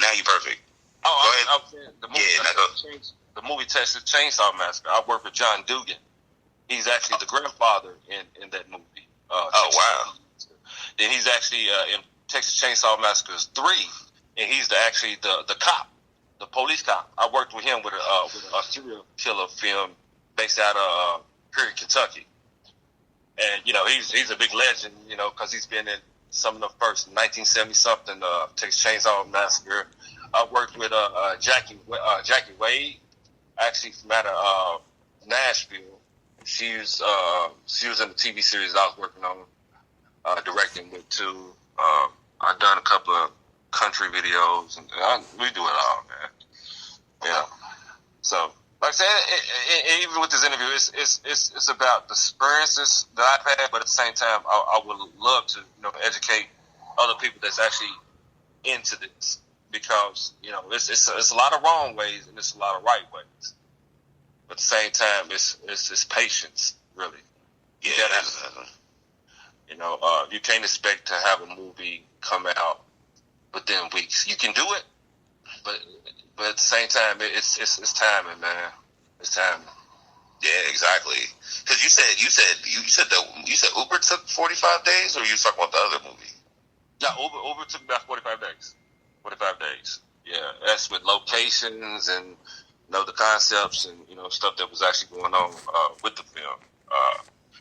Now you're perfect. Oh, go ahead. I was saying the movie Texas Chainsaw Massacre. I worked with John Dugan. He's actually the grandfather in that movie. Oh, wow. Then he's actually in Texas Chainsaw Massacre 3, and he's actually the cop, the police cop. I worked with him with a serial killer film based out of here in Kentucky. And, you know, he's a big legend, you know, because he's been in some of the first 1970-something Texas Chainsaw Massacre. I worked with Jackie Wade, actually from out of Nashville. She was in the TV series I was working on, directing with too. I've done a couple of country videos, and we do it all, man. Yeah. So, like I said, even with this interview, it's about the experiences that I've had, but at the same time, I would love to, you know, educate other people that's actually into this, because, you know, it's a lot of wrong ways and it's a lot of right ways. But at the same time, it's patience, really. Yeah. You know, you can't expect to have a movie come out within weeks. You can do it, but at the same time, it's timing, man. It's timing. Yeah, exactly. Because you said Uber took 45 days, or you talking about the other movie? Yeah, Uber took about 45 days. 45 days. Yeah, that's with locations and the concepts and stuff that was actually going on with the film.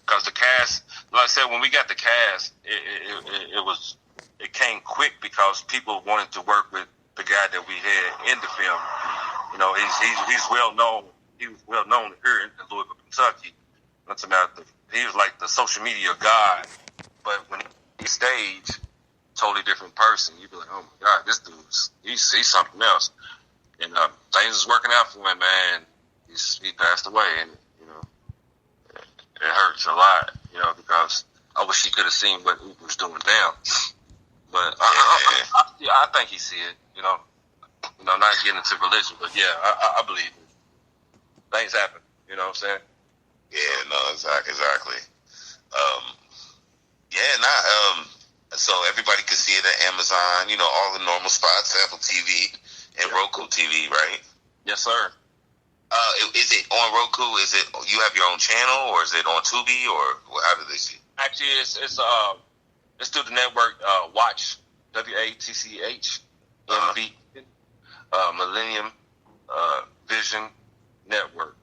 Because the cast, like I said, when we got the cast, it came quick because people wanted to work with the guy that we had in the film. He's well known. He was well known here in Louisville, Kentucky. He was like the social media god. But when he staged, totally different person. You'd be like, oh my God, this dude's he's something else. And things was working out for him, man. He passed away, and it hurts a lot, because I wish he could have seen what Uber was doing now. But I think he see it, not getting into religion, but yeah, I believe it. Things happen, you know what I'm saying? Yeah, no, exactly. So everybody can see it at Amazon, all the normal spots, Apple TV and Roku TV, right? Yes, sir. Is it on Roku? Is it you have your own channel, or is it on Tubi, or how do they see it? Actually, it's through the network Watch, WATCH, MV, Millennium Vision Network.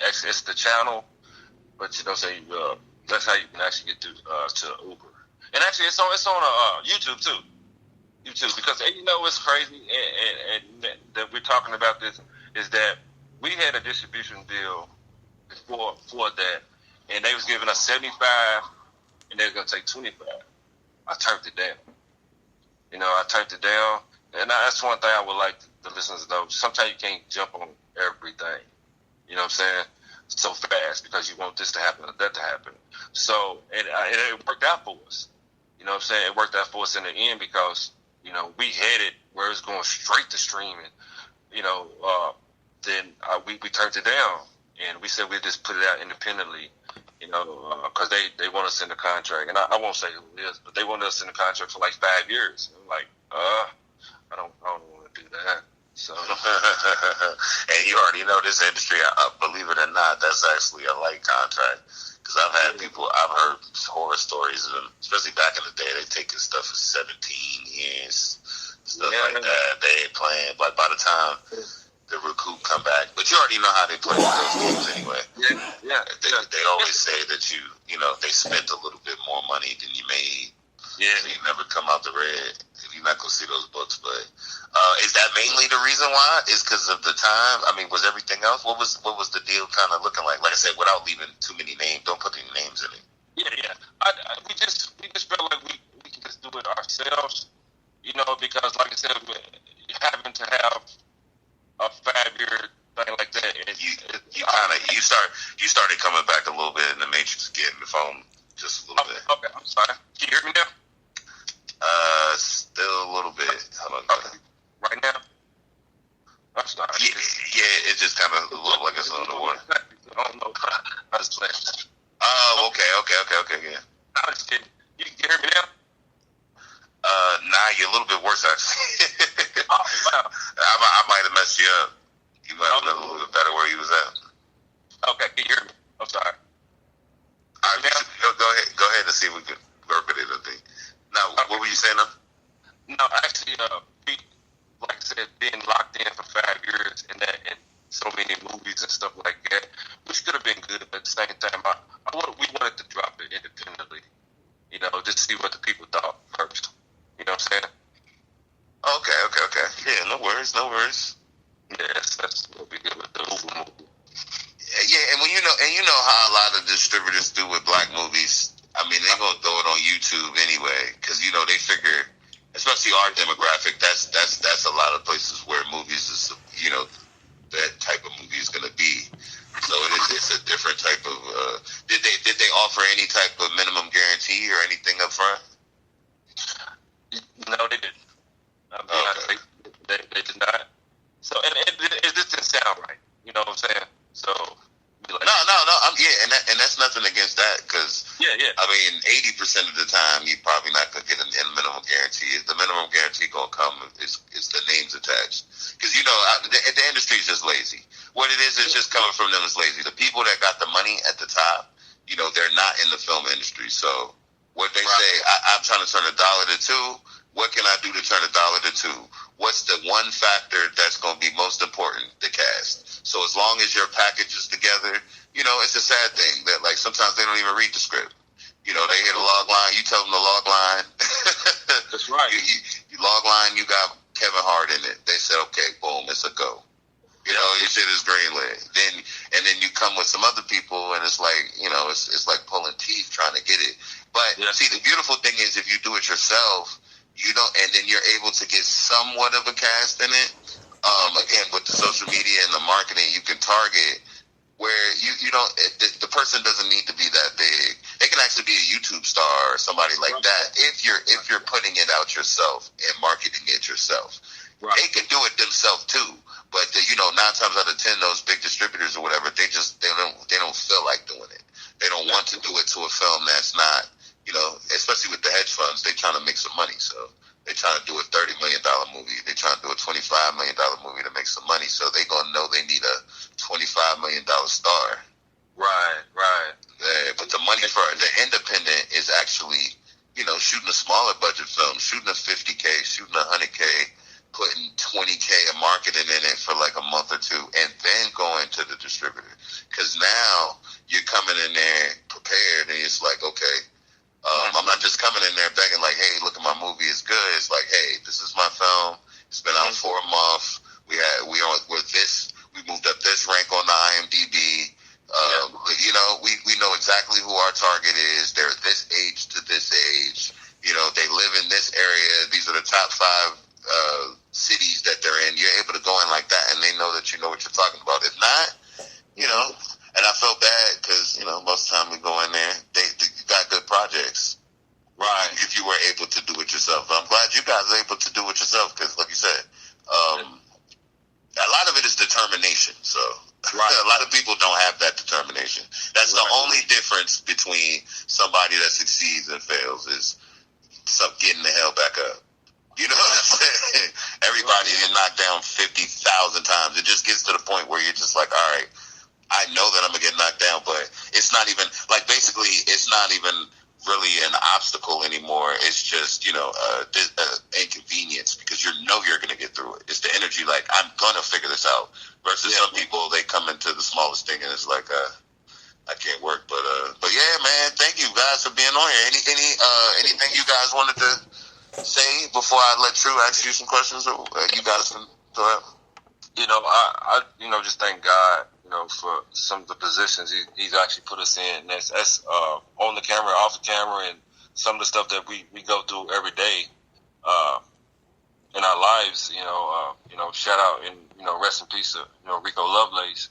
Actually, it's the channel, but that's how you can actually get to Uber. And actually, it's on YouTube too. YouTube, because what's crazy and that we're talking about this is that we had a distribution deal for that, and they was giving us 75, and they were gonna take 25. I turned it down. And that's one thing I would like the listeners to know. Sometimes you can't jump on everything. You know what I'm saying? So fast because you want this to happen or that to happen. So and it worked out for us. You know what I'm saying? It worked out for us in the end because we had it where it's going straight to streaming. Then we turned it down, and we said we'd just put it out independently, because they want us in the contract. And I won't say who it is, but they want us in the contract for like 5 years. I'm like, I don't want to do that. So, and you already know this industry, believe it or not, that's actually a light contract. Because I've heard horror stories of them, especially back in the day, they taking stuff for 17 years, stuff like that. They ain't playing, but by the time the recruit come back, but you already know how they play those games anyway. Yeah. They always say that they spent a little bit more money than you made. Yeah. So you never come out the red if you're not going to see those books. But is that mainly the reason why? Is because of the time? I mean, was everything else? What was the deal kind of looking like? Like I said, without leaving too many names, don't put any names in it. Yeah. We just felt like we can just do it ourselves, because like I said, having to have a 5-year thing like that. You started coming back a little bit in the Matrix again. The phone just a little bit. Okay, I'm sorry. Can you hear me now? Still a little bit. Hold on. Okay. Right now? I'm sorry. Yeah, it just kind of looked like it's on the water. I don't know. I was playing. Oh, okay, yeah. I was kidding. You can hear me now? Nah, you're a little bit worse actually. Oh, wow. I might have messed you up. You might have been a little bit better where you was at. Okay, can you hear me? I'm sorry. All right, go ahead and see if we can work with it, I think. Now, what were you saying now? No, actually, like I said, being locked in for 5 years and so many movies and stuff like that, which could have been good, but at the same time, we wanted to drop it independently, just see what the people thought first. You know what I'm saying? Okay. Yeah, no worries. Yes, that's what we did with the Uber movie. Yeah, and you know how a lot of distributors do with black movies. I mean, they're gonna throw it on YouTube anyway, because they figure, especially our demographic, that's a lot of places where movies is, that type of movie is gonna be. So it's a different type of. Did they offer any type of minimum guarantee or anything up front? No, they didn't. Okay. They did not. So it just didn't sound right. You know what I'm saying? So. No. And that's nothing against that because, I mean, 80% of the time you're probably not going to get a minimum guarantee. The minimum guarantee going to come is the names attached. Because, you know, the industry is just lazy. What it is just coming from them is lazy. The people that got the money at the top, you know, they're not in the film industry. So what they say, I'm trying to turn $1 to $2. What can I do to turn $1 to $2? What's the one factor that's going to be most important? The cast. So as long as your package is together, you know, it's a sad thing that, like, sometimes they don't even read the script. You know, they hear the log line, you tell them the log line. That's right. You log line, you got Kevin Hart in it. They said, okay, boom, it's a go. You know, your shit is greenlit. And then you come with some other people, and it's like, you know, it's like pulling teeth trying to get it. But see, the beautiful thing is if you do it yourself, you don't, and then you're able to get somewhat of a cast in it. Again, with the social media and the marketing, you can target where you don't. The person doesn't need to be that big. They can actually be a YouTube star or somebody like that if you're putting it out yourself and marketing it yourself. Right. They can do it themselves too, but you know, 9 times out of 10, those big distributors or whatever, they don't feel like doing it. They don't want to do it to a film that's not. You know, especially with the hedge funds, they're trying to make some money. So they're trying to do a $30 million movie. They're trying to do a $25 million movie to make some money. So they're going to know they need a $25 million star. Right. Yeah, but the money for the independent is actually, you know, shooting a smaller budget film, shooting a 50K, shooting 100K, putting 20K of marketing in it for like a month or two, and then going to the distributor. Because now you're coming in there prepared, and it's like, okay, I'm not just coming in there begging like, hey, look at my movie, it's good. It's like, hey, this is my film. It's been out for a month. We moved up this rank on the IMDb. You know, we know exactly who our target is. They're this age to this age. You know, they live in this area. These are the top 5 cities that they're in. You're able to go in like that, and they know that you know what you're talking about. If not, you know. And I felt bad because, you know, most of the time we go in there, they got good projects. Right. If you were able to do it yourself. But I'm glad you guys are able to do it yourself because, like you said, a lot of it is determination. So a lot of people don't have that determination. That's the only difference between somebody that succeeds and fails is getting the hell back up. You know what I'm saying? Everybody is knocked down 50,000 times. It just gets to the point where you're just like, all right, I know that I'm going to get knocked down, but it's not even, like, basically, it's not even really an obstacle anymore. It's just, you know, inconvenience because you know you're going to get through it. It's the energy, like, I'm going to figure this out. Versus some people, they come into the smallest thing and it's like, I can't work. But yeah, man, thank you guys for being on here. Anything you guys wanted to say before I let True ask you some questions? Or you guys can go ahead. You know, I just thank God, you know, for some of the positions he's actually put us in. That's on the camera, off the camera, and some of the stuff that we go through every day in our lives. You know, shout out and, you know, rest in peace to, you know, Rico Lovelace.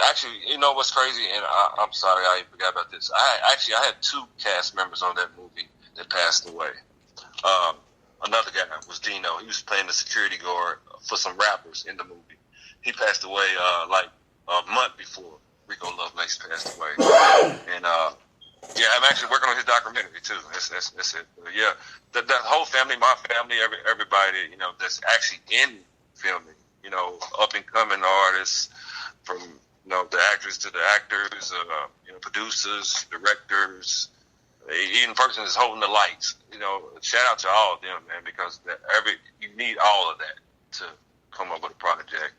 Actually, you know what's crazy, and I'm sorry I forgot about this. I had 2 cast members on that movie that passed away. Another guy was Dino. He was playing the security guard for some rappers in the movie. He passed away like a month before Rico Lovelace passed away. And yeah, I'm actually working on his documentary too. That's it. But yeah, that whole family, my family, everybody, you know, that's actually in filming. You know, up and coming artists, from, you know, the actors to the actors, you know, producers, directors, even person that's holding the lights. You know, shout out to all of them, man, because you need all of that to come up with a project.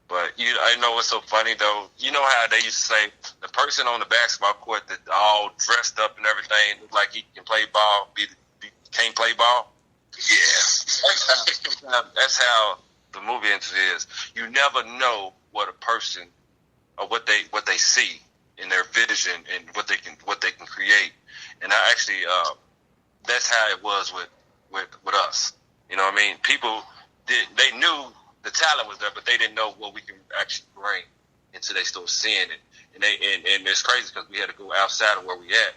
But I know what's so funny though. You know how they used to say the person on the basketball court that all dressed up and everything, look like he can play ball, can't play ball. Yeah, that's how the movie industry is. You never know what a person or what they see in their vision and what they can create. And I actually that's how it was with us. You know what I mean? People they knew the talent was there, but they didn't know what we can actually bring until they started seeing it. And it's crazy because we had to go outside of where we at.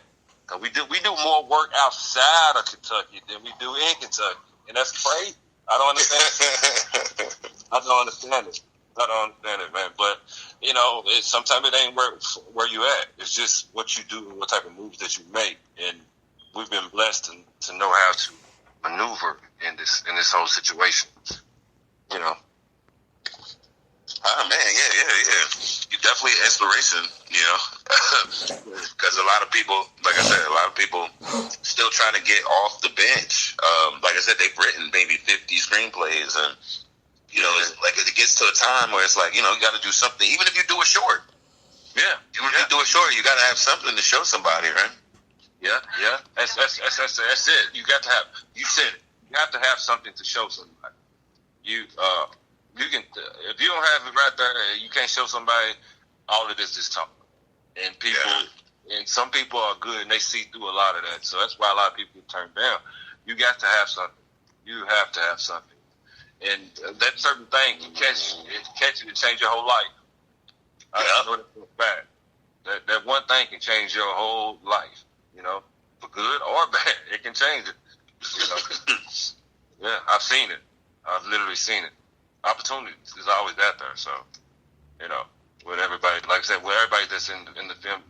Cause we do more work outside of Kentucky than we do in Kentucky, and that's crazy. I don't understand. I don't understand it. I don't understand it, man. But sometimes it ain't where you at. It's just what you do and what type of moves that you make. And we've been blessed to know how to maneuver in this whole situation. You know. Oh man, yeah. You're definitely an inspiration, because a lot of people, like I said, still trying to get off the bench. Like I said, they've written maybe 50 screenplays, and it's like it gets to a time where it's like you got to do something, even if you do it short. Yeah, even if you do it short, you got to have something to show somebody, right? Yeah. That's it. You got to have. You said it. You have to have something to show somebody. You can, if you don't have it right there, you can't show somebody. All of this is talk, and people, and some people are good, and they see through a lot of that. So that's why a lot of people turn down. You got to have something. You have to have something, and that certain thing can catch you and change your whole life. I know that for a fact. That one thing can change your whole life. For good or bad, it can change it. Yeah, I've seen it. I've literally seen it. Opportunity is always out there. So, with everybody, like I said, with everybody that's in the film,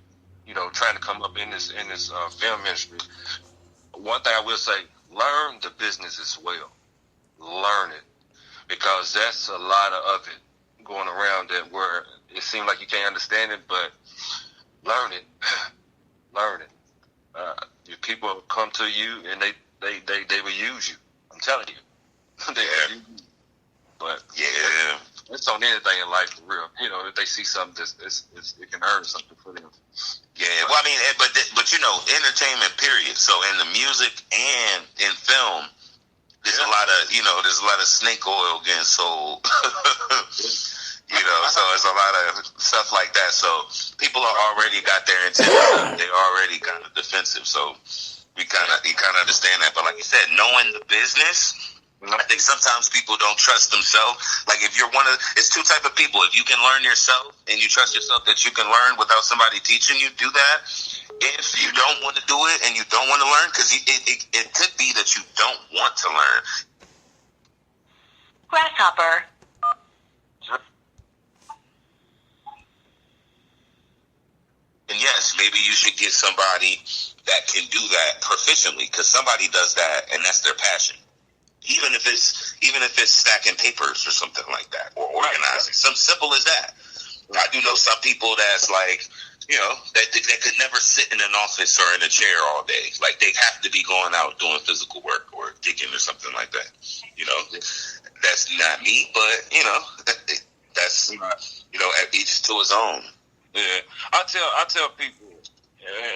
trying to come up in this film industry, one thing I will say, learn the business as well. Learn it, because that's a lot of it going around that where it seems like you can't understand it, but learn it. Learn it. If people come to you and they will use you. I'm telling you, they will use you. But it's on anything in life for real. If they see something, it can earn something for them. Yeah, well, I mean, but entertainment. Period. So in the music and in film, there's a lot of snake oil getting sold. So it's a lot of stuff like that. So people are already got their intent. They're already kind of defensive. So you kind of understand that. But like you said, knowing the business. I think sometimes people don't trust themselves. Like if you're it's two type of people. If you can learn yourself and you trust yourself that you can learn without somebody teaching you, do that. If you don't want to do it and you don't want to learn, because it could be that you don't want to learn. Grasshopper. And yes, maybe you should get somebody that can do that proficiently, because somebody does that and that's their passion. Even if it's stacking papers or something like that, or organizing, something simple as that. I do know some people that's like, they could never sit in an office or in a chair all day. Like they have to be going out doing physical work or digging or something like that. That's not me, but that's at each to his own. Yeah, I tell people,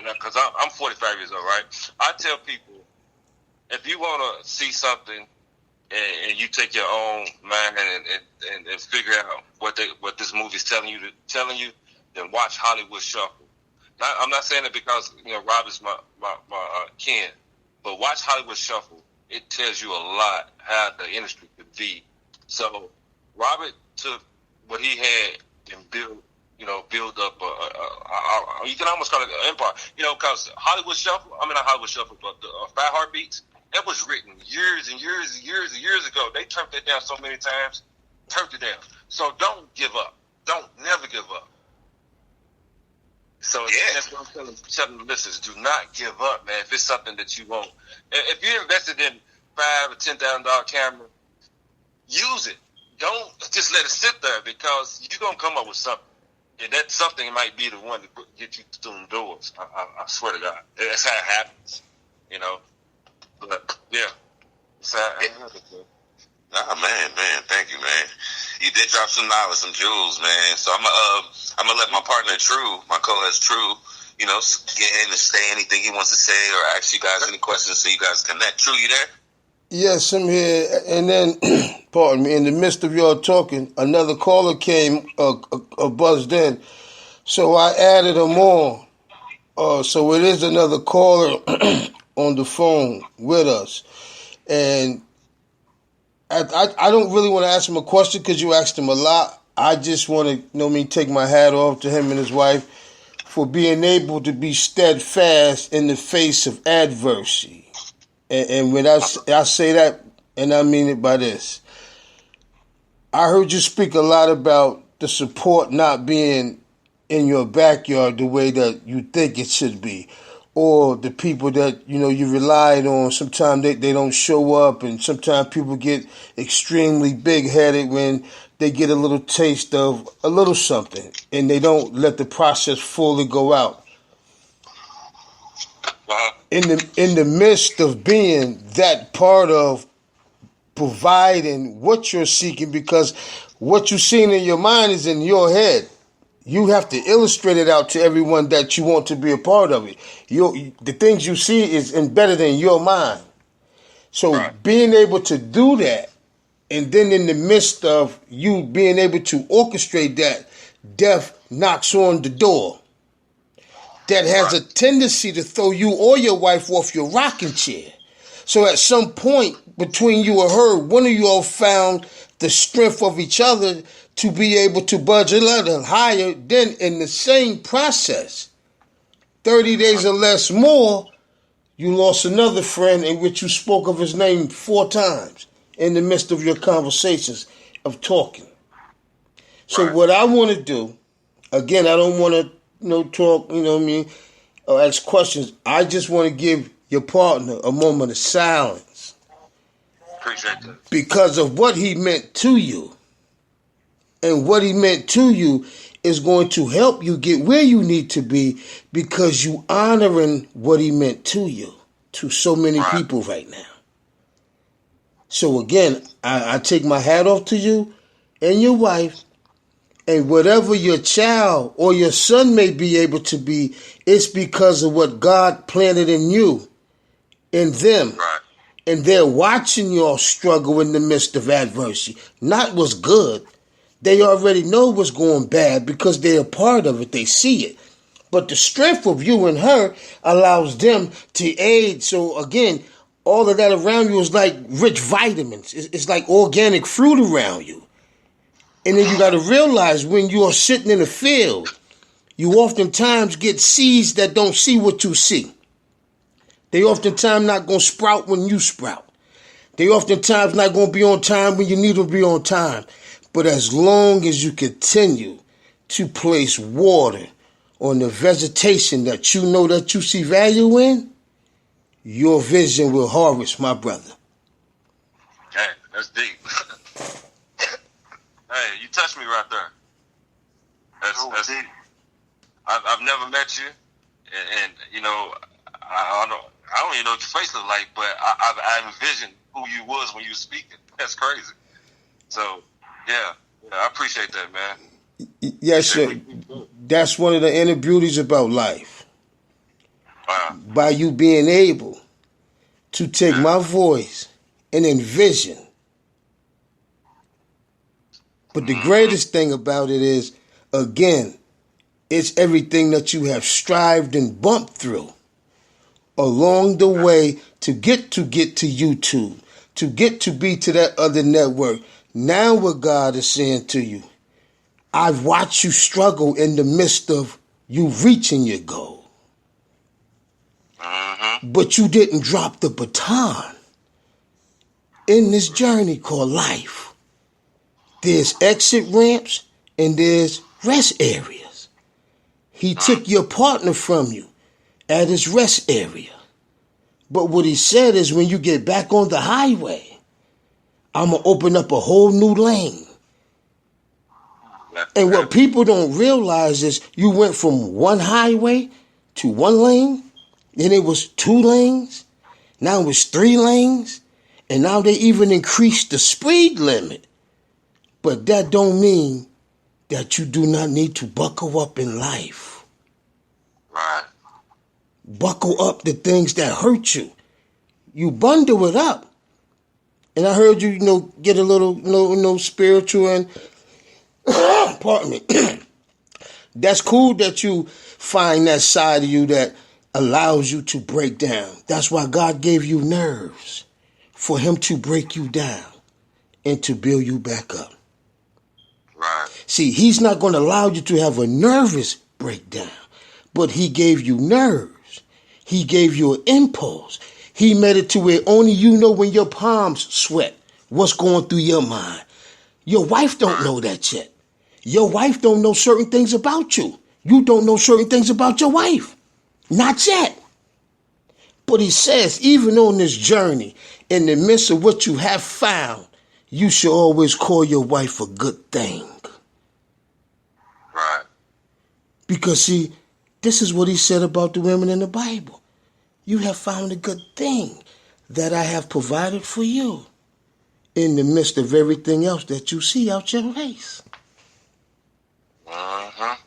because I'm 45 years old, right? I tell people, if you want to see something and you take your own mind and figure out what this movie's telling you, then watch Hollywood Shuffle. I'm not saying it because Rob is my kin, but watch Hollywood Shuffle. It tells you a lot how the industry could be. So Robert took what he had and build up you can almost call it an empire. Because Hollywood Shuffle, not Hollywood Shuffle, but the Five Heartbeats. That was written years and years and years and years ago. They turned that down so many times. Turned it down. So don't give up. Don't never give up. So that's what I'm telling the listeners. Do not give up, man. If it's something that you want. If you invested in $5,000 or $10,000 camera, use it. Don't just let it sit there, because you're going to come up with something. And that something might be the one to get you through the doors. I swear to God. That's how it happens. But yeah, man, thank you, man. You did drop some knowledge, some jewels, man. So I'm gonna let my partner True, my co-host True, get in and say anything he wants to say or ask you guys any questions so you guys connect. True, you there? Yes, I'm here. And then, pardon me, in the midst of y'all talking, another caller came, buzzed in. So I added him on. So it is another caller on the phone with us. And I don't really want to ask him a question because you asked him a lot. I just want to, take my hat off to him and his wife for being able to be steadfast in the face of adversity. And when I say that, and I mean it by this, I heard you speak a lot about the support not being in your backyard the way that you think it should be. Or the people that, you relied on, sometimes they don't show up, and sometimes people get extremely big-headed when they get a little taste of a little something, and they don't let the process fully go out. In the midst of being that part of providing what you're seeking, because what you're seeing in your mind is in your head. You have to illustrate it out to everyone that you want to be a part of it. The things you see is embedded in your mind. So being able to do that, and then in the midst of you being able to orchestrate that, death knocks on the door. That has a tendency to throw you or your wife off your rocking chair. So at some point between you and her, one of you all found the strength of each other to be able to budge a little higher. Then in the same process, 30 days or less more, you lost another friend in which you spoke of his name 4 times in the midst of your conversations of talking. So what I want to do, again, I don't want to talk, or ask questions. I just want to give your partner a moment of silence. Appreciate that. Because of what he meant to you. And what he meant to you is going to help you get where you need to be, because you honoring what he meant to you, to so many people right now. So again, I take my hat off to you and your wife, and whatever your child or your son may be able to be, it's because of what God planted in you, in them. And they're watching y'all struggle in the midst of adversity. Not what's good. They already know what's going bad because they're a part of it. They see it. But the strength of you and her allows them to aid. So again, all of that around you is like rich vitamins. It's like organic fruit around you. And then you got to realize when you are sitting in a field, you oftentimes get seeds that don't see what you see. They oftentimes not going to sprout when you sprout. They oftentimes not going to be on time when you need to be on time. But as long as you continue to place water on the vegetation that you know that you see value in, your vision will harvest, my brother. Hey, that's deep. Hey, you touched me right there. That's deep. I've never met you, and I don't even know what your face looks like, but I envisioned who you was when you were speaking. That's crazy. So, yeah, I appreciate that, man. Yes, sir. That's one of the inner beauties about life. Wow. By you being able to take my voice and envision. But the greatest thing about it is, again, it's everything that you have strived and bumped through along the way to get to YouTube, to get to be to that other network. Now what God is saying to you, I've watched you struggle in the midst of you reaching your goal. But you didn't drop the baton in this journey called life. There's exit ramps and there's rest areas. He took your partner from you at his rest area. But what he said is, when you get back on the highway, I'm going to open up a whole new lane. And what people don't realize is you went from one highway to one lane, then it was 2 lanes, now it was 3 lanes, and now they even increased the speed limit. But that don't mean that you do not need to buckle up in life. Right. Buckle up the things that hurt you. You bundle it up. And I heard you, get a little, spiritual and, pardon me. That's cool that you find that side of you that allows you to break down. That's why God gave you nerves, for him to break you down and to build you back up. Right. See, he's not going to allow you to have a nervous breakdown, but he gave you nerves. He gave you an impulse. He made it to where only you know when your palms sweat what's going through your mind. Your wife don't know that yet. Your wife don't know certain things about you. You don't know certain things about your wife. Not yet. But he says, even on this journey, in the midst of what you have found, you should always call your wife a good thing. Right. Because see, this is what he said about the women in the Bible. You have found a good thing that I have provided for you in the midst of everything else that you see out your face.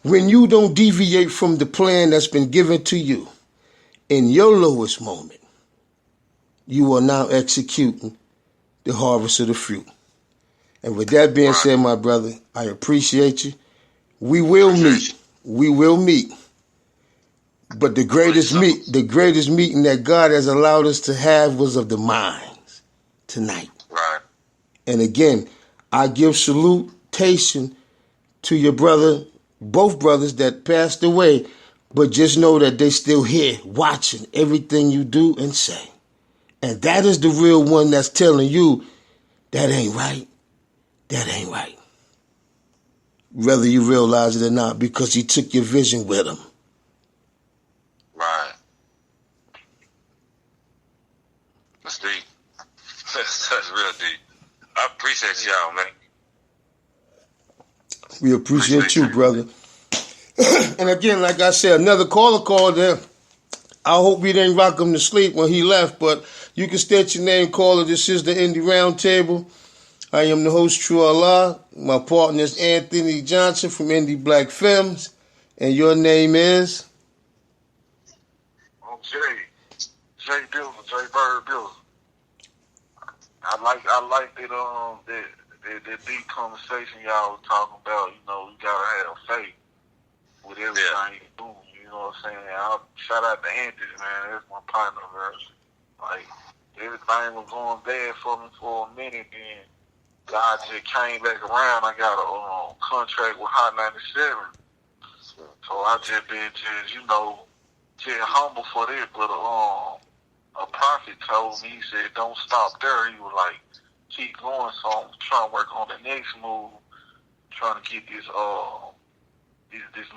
When you don't deviate from the plan that's been given to you in your lowest moment, you are now executing the harvest of the fruit. And with that being said, my brother, I appreciate you. We will meet. We will meet. But the greatest meeting that God has allowed us to have was of the minds tonight. Right. And again, I give salutation to your brother, both brothers that passed away, but just know that they still here watching everything you do and say. And that is the real one that's telling you that ain't right. That ain't right. Whether you realize it or not, because he took your vision with him. Right. That's deep. That's real deep. I appreciate y'all, man. We appreciate you, brother. And again, like I said, another caller called there. I hope we didn't rock him to sleep when he left, but you can state your name, caller. This is the Indie Roundtable. I am the host, True Allah. My partner is Anthony Johnson from Indie Black Films. And your name is? I'm Jay Bills, Jay Bird Bills. I like that deep conversation y'all was talking about. You know, you gotta have faith with everything you do. You know what I'm saying? I'll shout out to Anthony, man. That's my partner, bro. Like, everything was going bad for me for a minute, then God just came back around. I got a contract with Hot 97. So I just been just humble for that. But a prophet told me, he said, don't stop there. He was like, keep going. So I'm trying to work on the next move, trying to get this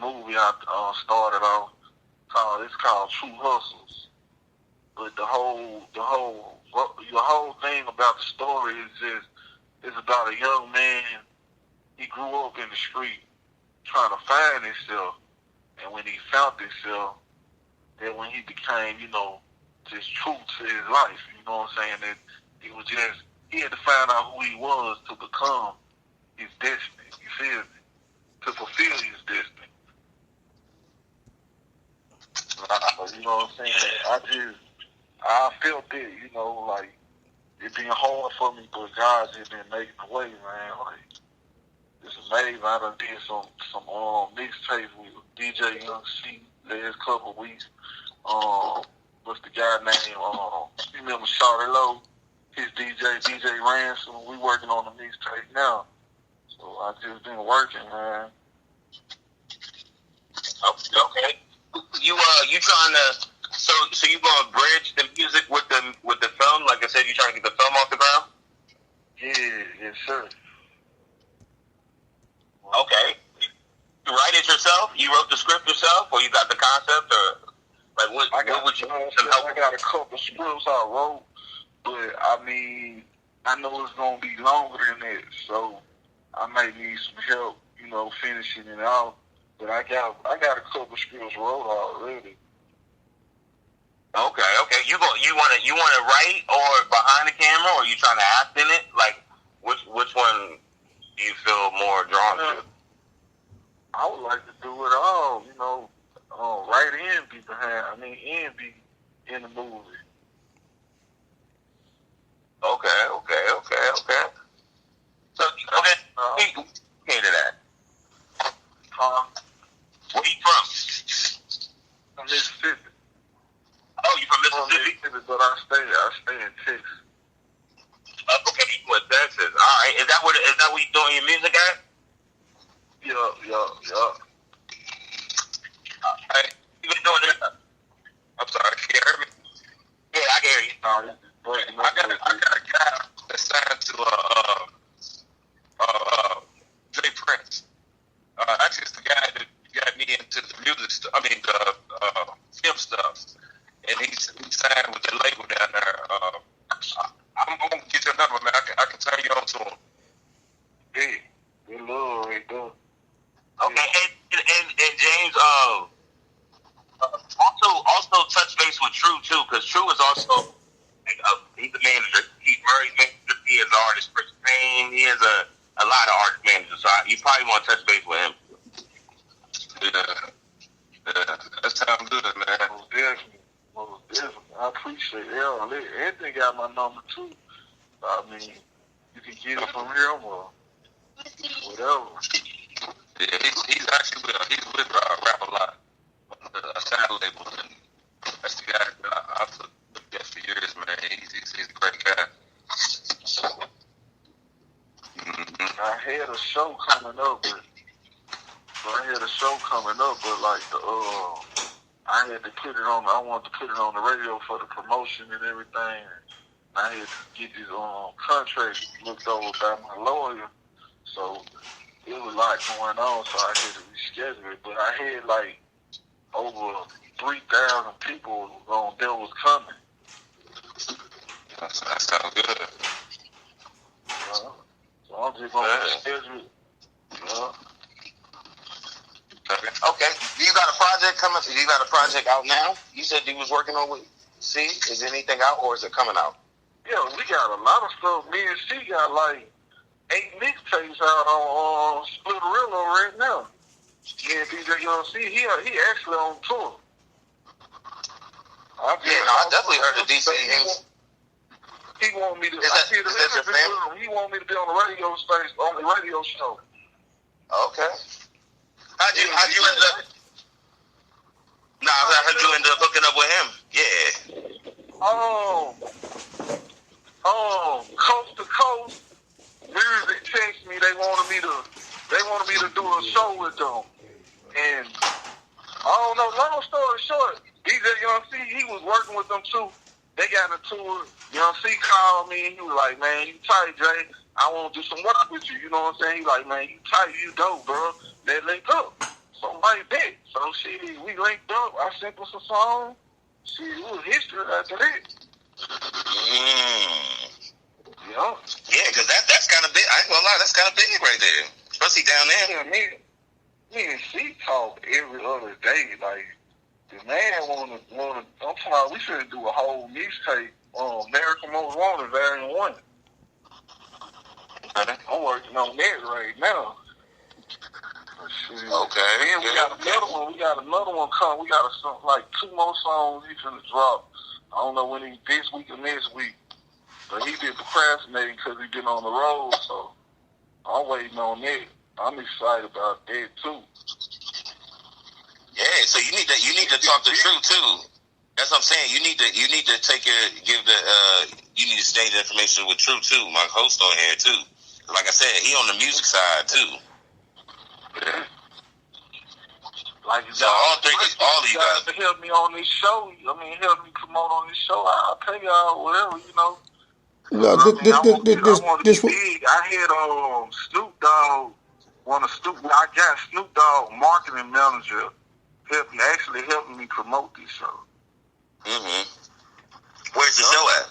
movie I started off. It's called True Hustles. But the whole thing about the story is just, it's about a young man. He grew up in the street trying to find himself. And when he found himself, then when he became, just true to his life, you know what I'm saying? That he had to find out who he was to become his destiny. You feel me? To fulfill his destiny. You know what I'm saying? I felt it, like, it been hard for me, but God just been making a way, man. Like, it's amazing. I done did some mixtapes with DJ Young C last couple of weeks. What's the guy name? You remember Shawty Low? His DJ Ransom. We working on the mixtape now. So I just been working, man. Okay. You trying to so you gonna bridge the music with the film? Like I said, you trying to get the film off the ground? Yeah, yes sir. Okay. You write it yourself? You wrote the script yourself, or you got the concept, or like what would you? I got a couple scripts I wrote, but I mean, I know it's gonna be longer than that, so I might need some help, finishing it out. But I got a couple scripts wrote already. Okay. You wanna write or behind the camera, or you trying to act in it? Like which one do you feel more drawn to? I would like to do it all, write and be and be in the movie. Okay. So okay to that. Huh? Where you from? From Mississippi. Oh, you from Mississippi? But I stay in Texas. Okay, you in Texas. All right. Is that where you doing your music at? Yeah. You been doing it? I'm sorry. Can you hear me? Yeah, I can hear you. I got a guy that's signed to and he signed with the label down there. I'm gonna get your number, man. I can turn you on to him. Yeah, good love right there. Okay, and James, also touch base with True too, because True is also he's a manager. He's Murray's manager. He is an artist. Chris Payne. He has a lot of artist managers. So you probably want to touch base with him. Yeah, that sounds good, man. Most definitely. I appreciate it. Anthony got my number too. I mean, you can get it from him or whatever. Yeah, he's actually with Rap a Lot, a sound label, and that's the guy that I've looked at for years, man. He's a great guy. I had a show coming up, but like I had to put it on. I wanted to put it on the radio for the promotion and everything. I had to get this contract looked over by my lawyer, so it was a lot going on. So I had to reschedule it. But I had like over 3,000 people that was coming. That sounds good. So I'm just gonna reschedule it. Okay, you got a project coming? You got a project out now? You said you was working on with C. Is anything out or is it coming out? Yeah, we got a lot of stuff. Me and C got like 8 mixtapes out on Splitterillo right now. Me and DJ C, he actually on tour. I definitely heard of DC. He want me to. Is that your family? He want me to be on the radio station, on the radio show. Okay. How'd you end up? I heard you ended up hooking up with him. Yeah. Coast to Coast, Music text me. They wanted me to do a show with them, and I don't know. Long story short, DJ C, he was working with them too. They got in a tour. C called me and he was like, "Man, you tight, Jay? I want to do some work with you." You know what I'm saying? He like, "Man, you tight, you dope, bro. They linked up." So I'm like, "Bet." So we linked up. I sent him some songs. It was history after that. Yeah, because that's kind of big. I ain't gonna lie, that's kind of big right there, especially down there. Yeah, me and she talk every other day. Like the man wanna. I'm talking about we should do a whole mixtape on American Most Wanted Volume 1. I'm working on that right now. Okay. And we got another one. We got another one coming. We got like 2 more songs he's gonna drop. I don't know when this week or next week. But he been procrastinating because he been on the road. So I'm waiting on that. I'm excited about that too. Yeah. So you need to talk to True too. That's what I'm saying. You need to you need to exchange information with True too. My host on here too. Like I said, he on the music side too. Yeah. So all of you guys to help me on this show. Help me promote on this show. I'll pay y'all whatever, No, I want to be big. I had Snoop Dogg. I got Snoop Dogg marketing manager helping me promote this show. Where's the show at?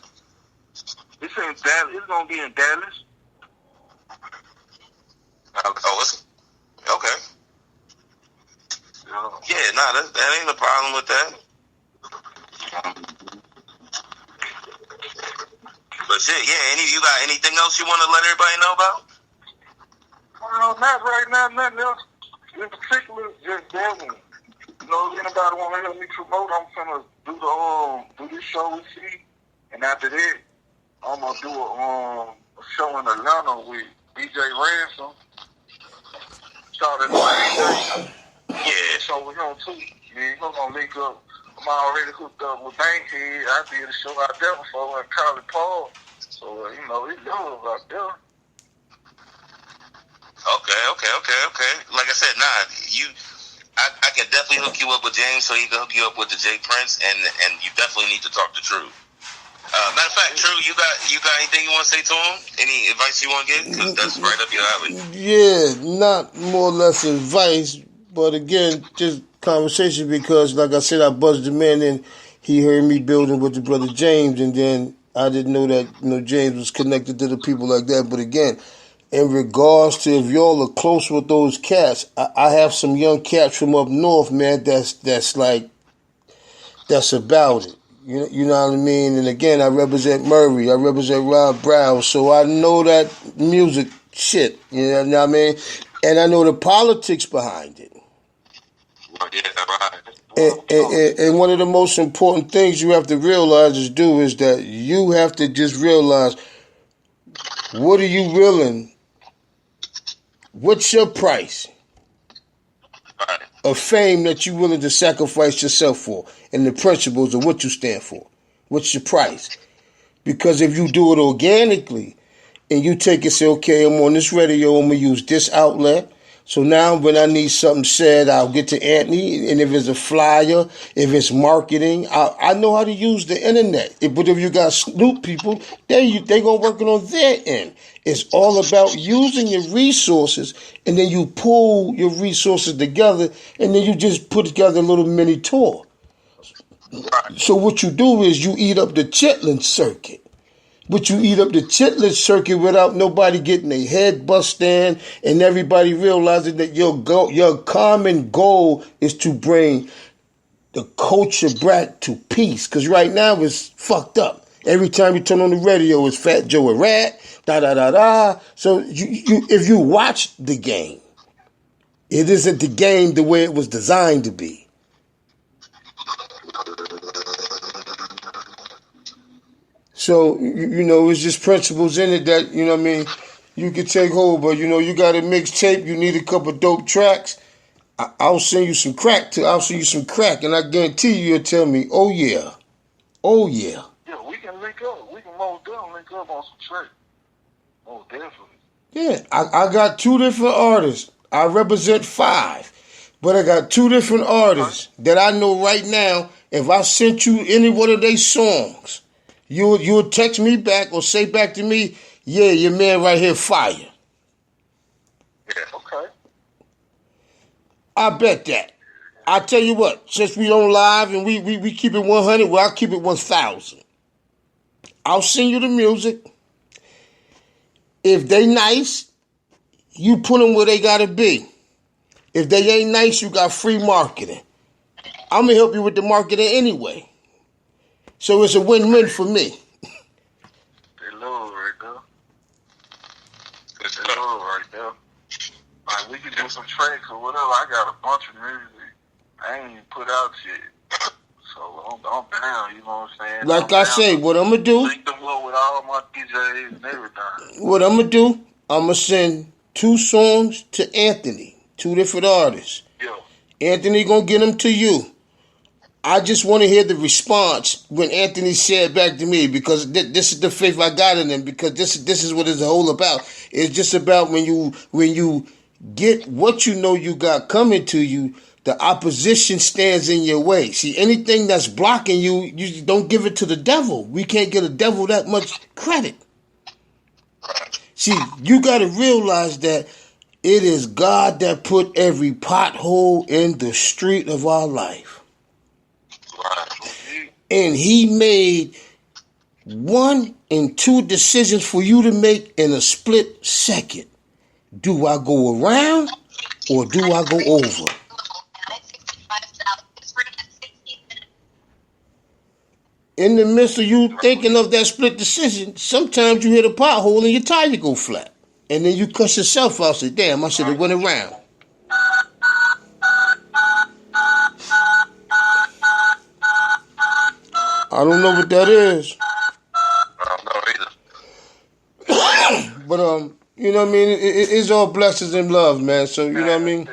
It's in Dallas. It's gonna be in Dallas. It's okay. Yeah, that ain't a problem with that. But shit, yeah. You got anything else you want to let everybody know about? Not right now. Nothing else in particular. Just that one. If anybody want to help me promote, I'm gonna do this show with you, and after that, I'm gonna do a show in Atlanta with DJ Ransom. Started DJ. Yeah. So with him too. We're gonna link up. I'm already hooked up with Bankhead. I did a show out there before in College Park. So it's love out there. Okay. Like I said, I can definitely hook you up with James, so he can hook you up with the J Prince, and you definitely need to talk to True. Matter of fact, True, you got anything you want to say to him? Any advice you want to give? Because that's right up your alley. Yeah, not more or less advice, but again, just conversation because, like I said, I buzzed the man and he heard me building with the brother James, and then I didn't know that James was connected to the people like that. But again, in regards to if y'all are close with those cats, I have some young cats from up north, man. That's about it. You know what I mean? And again, I represent Murray. I represent Rob Brown. So I know that music shit. You know what I mean? And I know the politics behind it. And one of the most important things you have to realize is that you have to just realize, what are you willing? What's your price of fame that you're willing to sacrifice yourself for, and the principles of what you stand for? What's your price? Because if you do it organically and you take and say, okay, I'm on this radio, I'm going to use this outlet. So now when I need something said, I'll get to Anthony. And if it's a flyer, if it's marketing, I know how to use the internet. But if you got Snoop people, they going to work it on their end. It's all about using your resources, and then you pull your resources together, and then you just put together a little mini tour. So what you do is you eat up the chitlin circuit. But you eat up the chitlin circuit without nobody getting their head bust in, and everybody realizing that your common goal is to bring the culture back to peace. Because right now it's fucked up. Every time you turn on the radio, it's Fat Joe a rat, da-da-da-da. So if you watch the game, it isn't the game the way it was designed to be. So, it's just principles in it that, you can take hold. But, you got a mixtape, you need a couple dope tracks, I'll send you some crack, and I guarantee you'll tell me, oh, yeah. Oh, yeah. Yeah, we can link up. We can most definitely link up on some tracks. Most definitely. Yeah, I got 2 different artists. I represent 5. But I got 2 different artists that I know right now, if I sent you any one of their songs, you'll text me back or say back to me, yeah, your man right here fire. Yeah, okay. I bet that. I tell you what, since we on live and we keep it 100, well, I'll keep it 1,000. I'll send you the music. If they nice, you put them where they gotta be. If they ain't nice, you got free marketing. I'm gonna help you with the marketing anyway. So it's a win-win for me. They love right there. They love right there. Like, we can do some tracks or whatever. I got a bunch of music I ain't even put out yet. So I'm down, you know what I'm saying? Like I say, what I'm going to do... Link them up with all my DJs and everything. What I'm going to do, I'm going to send 2 songs to Anthony. 2 different artists. Yeah. Anthony going to get them to you. I just want to hear the response when Anthony said back to me, because this is the faith I got in him, because this is what it's all about. It's just about when you get what you got coming to you, the opposition stands in your way. See, anything that's blocking you, you don't give it to the devil. We can't give the devil that much credit. See, you got to realize that it is God that put every pothole in the street of our life. And he made 1 and 2 decisions for you to make in a split second. Do I go around or do I go over? In the midst of you thinking of that split decision, sometimes you hit a pothole and your tire go flat. And then you cuss yourself out and say, damn, I should have went around. I don't know what that is. I don't know either. But, you know what I mean? It's all blessings and love, man. So, you know what I mean?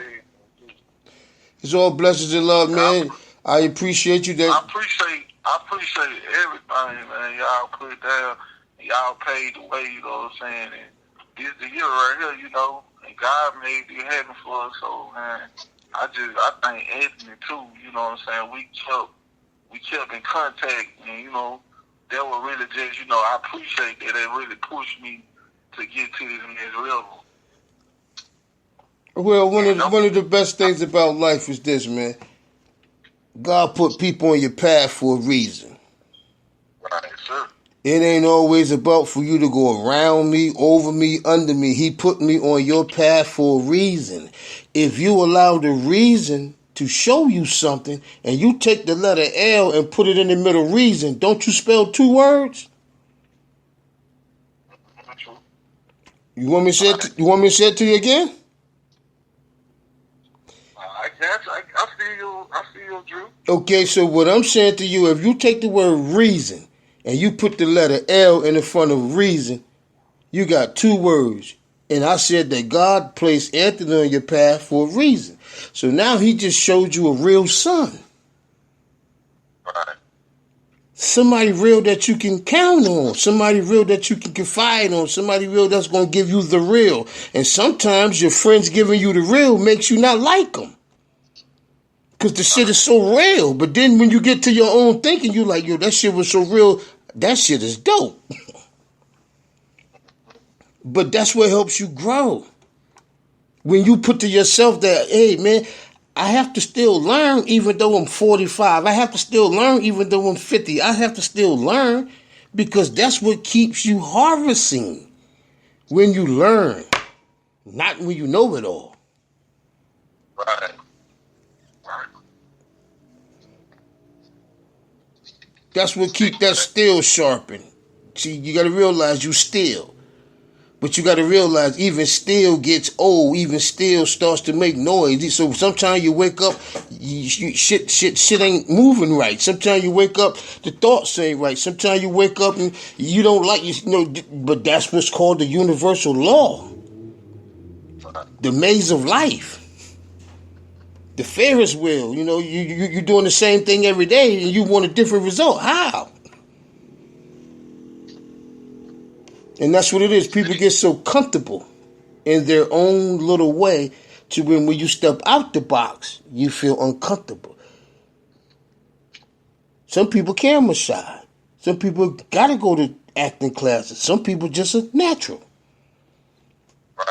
It's all blessings and love, man. I appreciate you. I appreciate everything, man. Y'all put down, y'all paid the way, you know what I'm saying? And this is the year right here, you know, and God made it happen for us. So, man, I thank Anthony too, you know what I'm saying? We kept in contact, and, you know, that was really just, you know, I appreciate that. It really pushed me to get to this next level. Well, one of the best things about life is this, man. God put people on your path for a reason. Right, sir. It ain't always about for you to go around me, over me, under me. He put me on your path for a reason. If you allow the reason to show you something and you take the letter L and put it in the middle reason, don't you spell two words? True. You want me to say it to you again? I guess I feel you, Drew. Okay, so what I'm saying to you, if you take the word reason and you put the letter L in the front of reason, you got two words. And I said that God placed Anthony on your path for a reason. So now he just showed you a real son. Right. Somebody real that you can count on. Somebody real that you can confide on. Somebody real that's going to give you the real. And sometimes your friends giving you the real makes you not like them. Because the shit is so real. But then when you get to your own thinking, you like, yo, that shit was so real. That shit is dope. But that's what helps you grow. When you put to yourself that, hey, man, I have to still learn even though I'm 45. I have to still learn even though I'm 50. I have to still learn because that's what keeps you harvesting. When you learn, not when you know it all. Right. That's what keep that steel sharpened. See, you got to realize you steel. But you got to realize even steel gets old. Even steel starts to make noise. So sometimes you wake up, shit ain't moving right. Sometimes you wake up, the thoughts ain't right. Sometimes you wake up and you don't like, but that's what's called the universal law. The maze of life. The Ferris wheel. You're doing the same thing every day and you want a different result. How? And that's what it is. People get so comfortable in their own little way to when you step out the box, you feel uncomfortable. Some people camera shy. Some people got to go to acting classes. Some people just are natural. Right.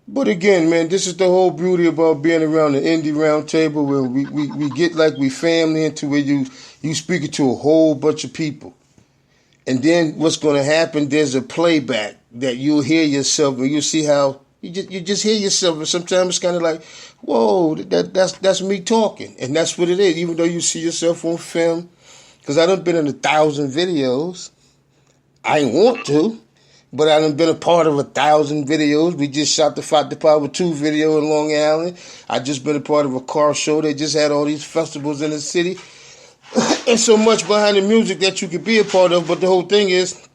But again, man, this is the whole beauty about being around the indie round table where we get like we family into where you speaking to a whole bunch of people. And then what's going to happen, there's a playback that you'll hear yourself and you'll see how you just hear yourself. And sometimes it's kind of like, whoa, that's me talking. And that's what it is, even though you see yourself on film. Because I done been in 1,000 videos. I ain't want to. But I done been a part of 1,000 videos. We just shot the Fight the Power 2 video in Long Island. I just been a part of a car show. They just had all these festivals in the city. And so much behind the music that you could be a part of. But the whole thing is,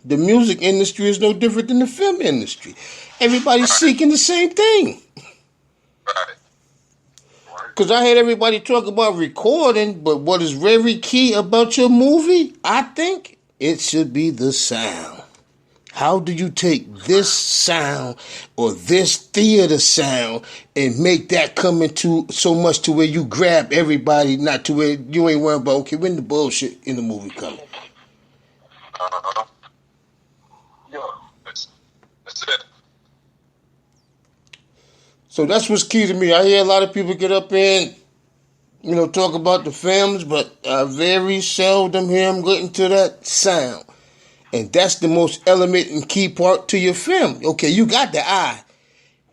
the music industry is no different than the film industry. Everybody's seeking the same thing. Because I heard everybody talk about recording, but what is very key about your movie, I think, it should be the sound. How do you take this sound or this theater sound and make that come into so much to where you grab everybody, not to where you ain't worried about, okay, when the bullshit in the movie coming? Yeah, that's it. So that's what's key to me. I hear a lot of people get up and, talk about the films, but I very seldom hear them get into that sound. And that's the most element and key part to your film. Okay, you got the eye.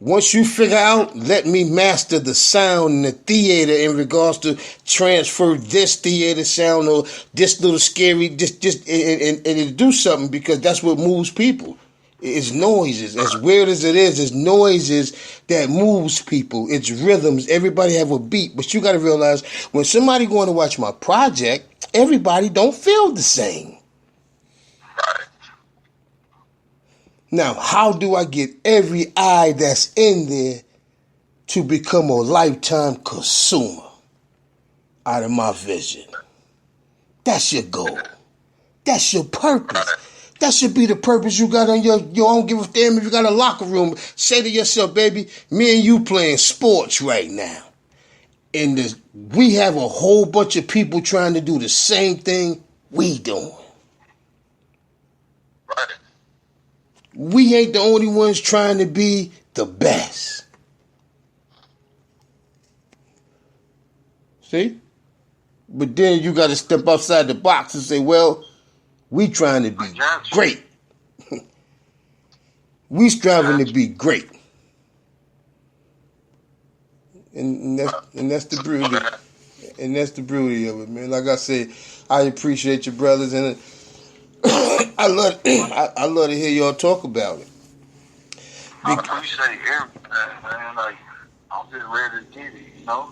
Once you figure out, let me master the sound in the theater in regards to transfer this theater sound or this little scary, and do something because that's what moves people. It's noises. As weird as it is, it's noises that moves people. It's rhythms. Everybody have a beat. But you got to realize when somebody going to watch my project, everybody don't feel the same. Now, how do I get every eye that's in there to become a lifetime consumer out of my vision? That's your goal. That's your purpose. That should be the purpose you got on your don't give a damn if you got a locker room. Say to yourself, baby, me and you playing sports right now. And we have a whole bunch of people trying to do the same thing we doing. Right. we ain't the only ones trying to be the best. See? But then you got to step outside the box and say, well, we trying to be great. We striving to be great. And that's the beauty. And that's the beauty of it, man. Like I said, I appreciate your brothers, and I love to hear y'all talk about it. I appreciate everything, man. Like, I'm just ready to get it, you know?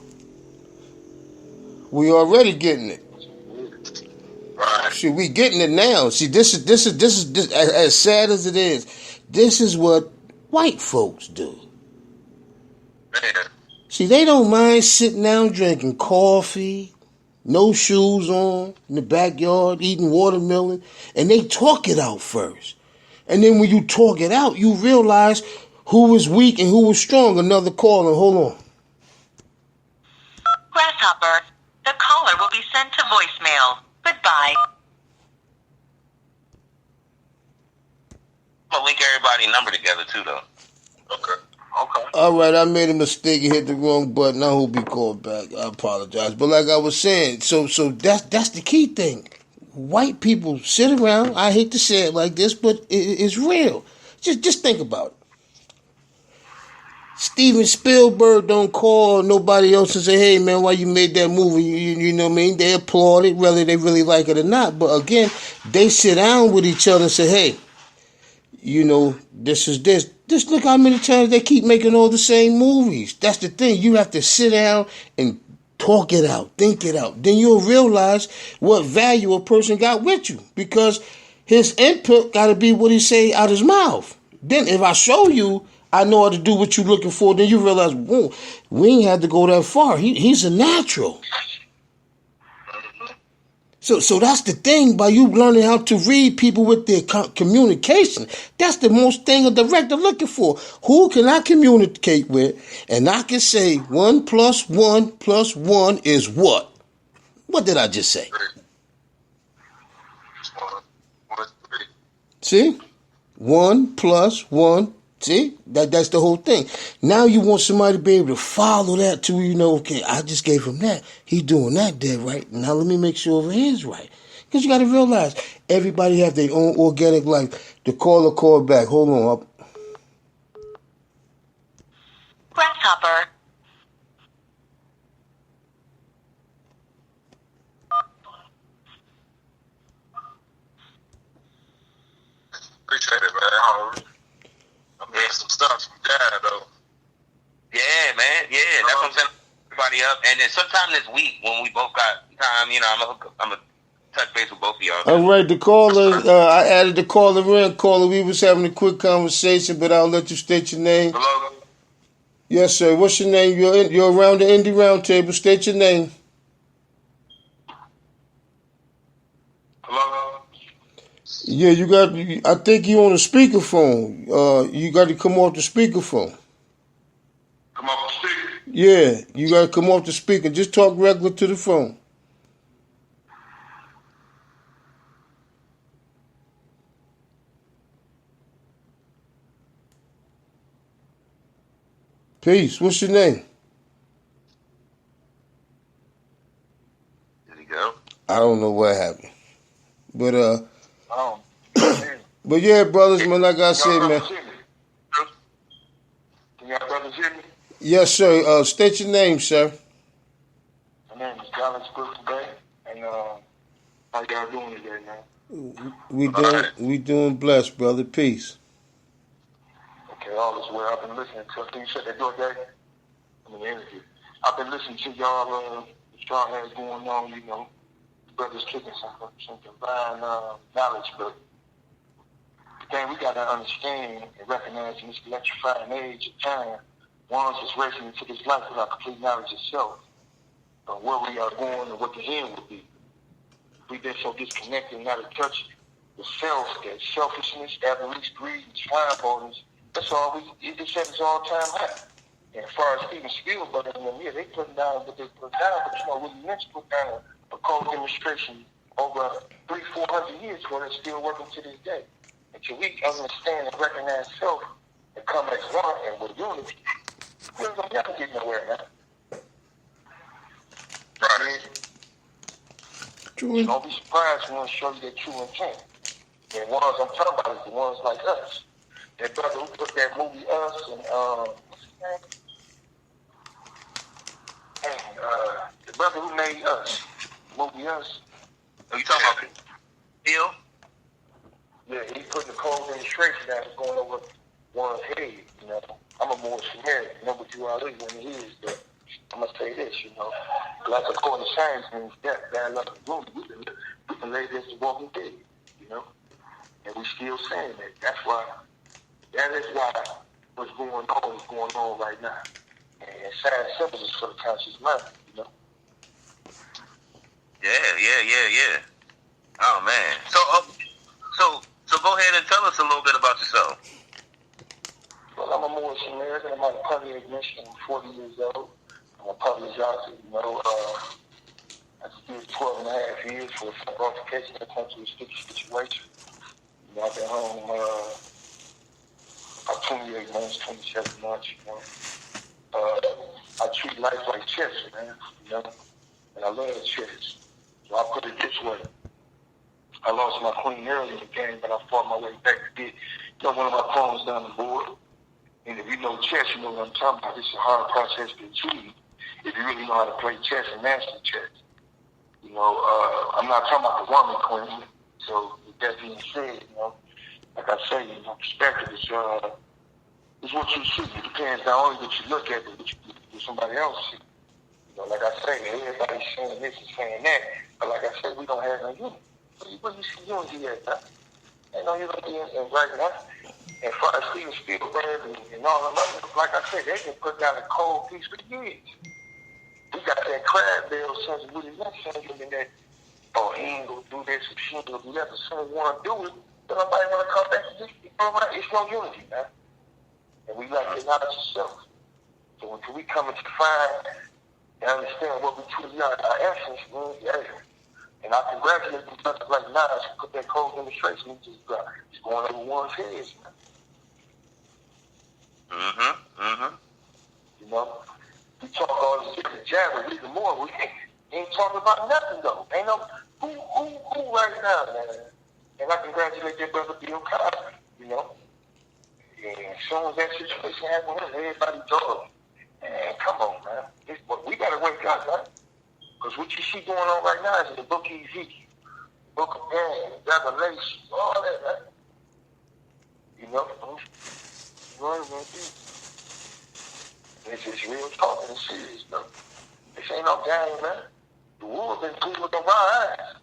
We already getting it. Right. See, we getting it now. See, this is as sad as it is. This is what white folks do. Man. See, they don't mind sitting down drinking coffee, no shoes on, in the backyard, eating watermelon, and they talk it out first. And then when you talk it out, you realize who is weak and who is strong. Another caller, hold on. Grasshopper, the caller will be sent to voicemail. Goodbye. I'm gonna link everybody's number together too, though. Okay. All right, I made a mistake and hit the wrong button. I hope he called back. I apologize. But like I was saying, so that's the key thing. White people sit around. I hate to say it like this, but it's real. Just think about it. Steven Spielberg don't call nobody else and say, hey, man, why you made that movie? You know what I mean? They applaud it, whether they really like it or not. But again, they sit down with each other and say, hey, you know, this is this. Just look how many times they keep making all the same movies. That's the thing. You have to sit down and talk it out, think it out. Then you'll realize what value a person got with you, because his input got to be what he say out his mouth. Then if I show you I know how to do what you're looking for, then you realize, whoa, we ain't had to go that far. He's a natural. So that's the thing, by you learning how to read people with their communication. That's the most thing a director looking for. Who can I communicate with? And I can say 1 + 1 + 1 is what? What did I just say? See? 1 + 1. See? That's the whole thing. Now you want somebody to be able to follow that too. You know, okay, I just gave him that. He's doing that there, right? Now let me make sure over here is right. Because you got to realize, everybody have their own organic life. The caller called back. Hold on. Grasshopper. Appreciate it, man. I'm hearing some stuff from Dad, though. Yeah, man. Yeah, that's what I'm saying. Everybody up, and then sometime this week when we both got time, you know, I'm gonna touch base with both of y'all. All right, the caller. I added the caller in. Caller, we was having a quick conversation, but I'll let you state your name. Hello? Yes, sir. What's your name? You're around the Indie Roundtable. State your name. Hello? Yeah, you got. I think you on a speakerphone. You got to come off the speakerphone. Come on, speak. Yeah, you got to come off the speaker. Just talk regular to the phone. Peace. What's your name? There you go. I don't know what happened, but Oh, but yeah, brothers, man. Like I said, man. Can y'all brothers hear me? Yes, sir. State your name, sir. My name is Dallas Brooklyn Bay, and how y'all doing today, man? We doing blessed, brother. Peace. Okay, all is well. I've been listening to, I think you said that door day? I'm in the interview. I've been listening to y'all, what y'all has going on, you know, brothers kicking some divine knowledge, but the thing we got to understand and recognize in this electrifying age of time, one is racing into this life without complete knowledge itself, of where we are going and what the end will be. We've been so disconnected and out of touch with self, that selfishness, avarice, greed, and time borders, that's all it's at its all-time high. And as far as Steven Spielberg and them here, they putting down what they put down, but you know, really meant to put down a cold demonstration over 300-400 years where it's still working to this day. Until we understand and recognize self and come as one and with unity, we're going to never get nowhere, man. Right. Don't be surprised when we show you their true intent. And ones I'm talking about is the ones like us. That brother who put that movie Us and what's his name? And the brother who made Us, movie Us. Are you talking about Hill? Yeah, he put the cold demonstration that was going over one's head, you know. I'm a more Samaritan, you know what you already when he is, but I'm gonna say this, you know. Like according to science means death, bad luck, and gloom. We can lay this to walking dead, you know. And we still saying that. That is why what's going on is going on right now. And science symbols is for the conscious mind, you know. Yeah. Oh man. So go ahead and tell us a little bit about yourself. Well, I'm a Moorish American. I'm on a public ignition. I'm 40 years old. I'm a public author, you know. I just did 12 and a half years for some altercation that comes to a sticky situation. You know, I've been home about 28 months, 27 months, you know. I treat life like chess, man, you know. And I love chess. So I put it this way. I lost my queen early in the game, but I fought my way back to get, you know, one of my pawns down the board. And if you know chess, you know what I'm talking about. It's a hard process to achieve if you really know how to play chess and master chess. You know, I'm not talking about the woman queen. So with that being said, you know, like I say, you know, perspective is what you see. It depends not only what you look at, but what somebody else see. You know, like I say, everybody's saying this and saying that, but like I said, we don't have no unity. Where you see unity at, huh? Ain't no unity in right now. And far as Steven Spielberg and all of them, like I said, they can put down a cold piece for years. We got that crab bill since we didn't syndrome in that, oh, he ain't gonna do this, she ain't gonna do that, but soon as we wanna do it, then nobody wanna come back to this. It's no unity, man. And we like to acknowledge ourselves. So until we come into find and understand what we truly are, our essence, yeah. And I congratulate them brothers like Nas who put that cold demonstration. It's going over one's heads, man. You know, we talk all this shit to jabber, even more. We ain't talking about nothing though. Ain't no who right now, man. And I congratulate that brother Bill Cosby, you know. And as soon as that situation happened, everybody told him, man, come on, man. We gotta wake up, man. Because what you see going on right now is in the book of Ezekiel, book of Daniel, Revelation, all that, man. You know, it's real talk and serious, though. This ain't no game, man. The wool been pulled with our eyes.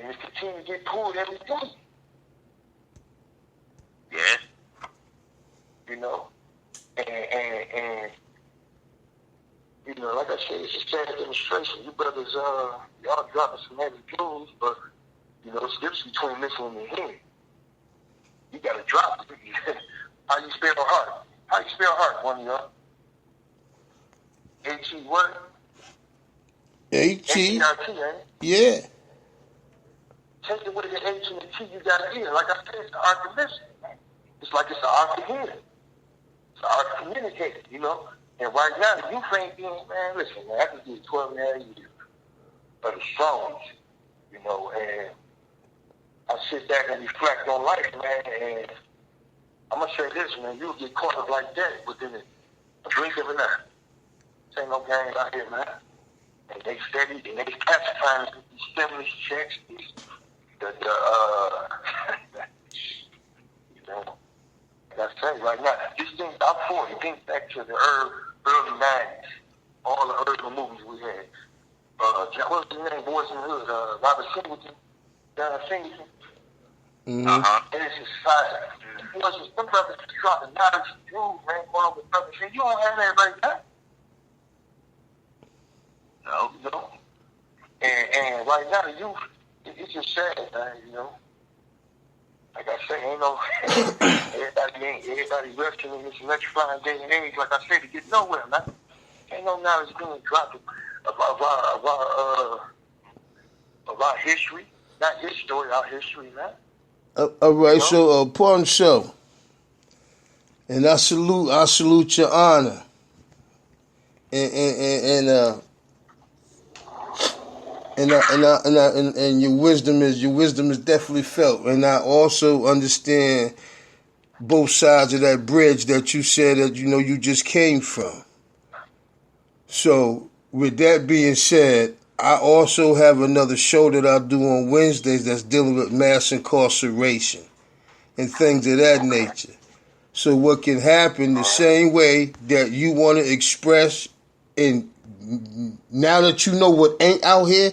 And it's continuing to get pulled every day. Yeah. You know? And you know, like I said, it's a sad demonstration. You brothers, y'all dropping some heavy jewels, but, you know, it's the difference between listening and hearing. You gotta drop it. How you spell heart? How you spell heart, one of y'all? H-E what? H-E-R-T, ain't it? Yeah. Take away the H and the T, you gotta hear. Like I said, it's the art to listen. It's like it's the art to hear. It's the art to communicate, you know? And right now, the youth ain't being, man, listen, man, I just did 12 and a half years of the songs, you know, and I sit back and reflect on life, man, and I'm going to say this, man, you'll get caught up like that within a drink of an eye. This ain't no game out here, man. And they steady, and they pacifying these stimulus checks, you know, like I say, right now, this thing, I'm 40, think back to the early 90s, all the early movies we had. What was his name, Boys in the Hood? Robert Singleton, John Singleton. Mm-hmm. And it's just fire. Some brothers dropping knowledge and jewels, man, going over brothers saying, you don't have that right now. No. You know? And right now, the youth, it's just sad, man, you know? Like I say, ain't no, everybody rushing in this electrifying day and age, like I said, to get nowhere, man. Ain't no knowledge being dropped of our history. Not his story, our history, man. All right, so pardon show, and I salute your honor, and your wisdom is definitely felt, and I also understand both sides of that bridge that you said that you just came from. So with that being said, I also have another show that I do on Wednesdays that's dealing with mass incarceration and things of that nature. So what can happen the same way that you want to express, and now that you know what ain't out here,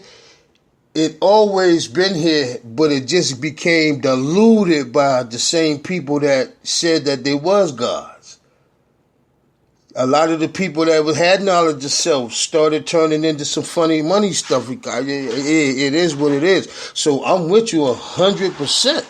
it always been here, but it just became diluted by the same people that said that they was gods. A lot of the people that had knowledge of self started turning into some funny money stuff. It is what it is. So I'm with you 100%.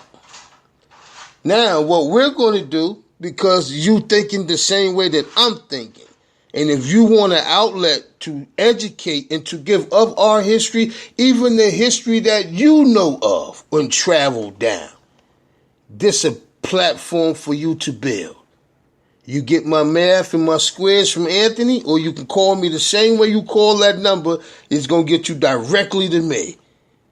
Now, what we're going to do, because you thinking the same way that I'm thinking, and if you want an outlet to educate and to give of our history, even the history that you know of and travel down, this is a platform for you to build. You get my math and my squares from Anthony, or you can call me the same way you call that number. It's going to get you directly to me.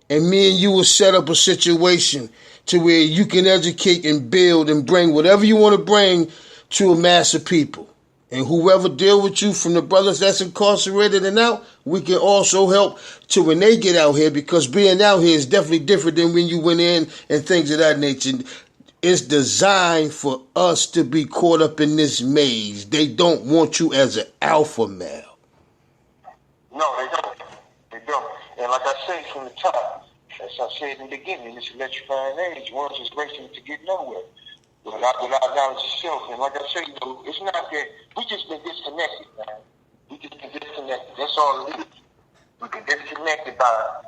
And me and you will set up a situation to where you can educate and build and bring whatever you want to bring to a mass of people. And whoever deal with you, from the brothers that's incarcerated and out, we can also help to when they get out here, because being out here is definitely different than when you went in and things of that nature. It's designed for us to be caught up in this maze. They don't want you as an alpha male. No, they don't. They don't. And like I said from the top, as I said in the beginning, this electrifying age, one's is racing to get nowhere. Without knowledge of self. And like I say, it's not that we just been disconnected, man. We just been disconnected. That's all it is. We been disconnected by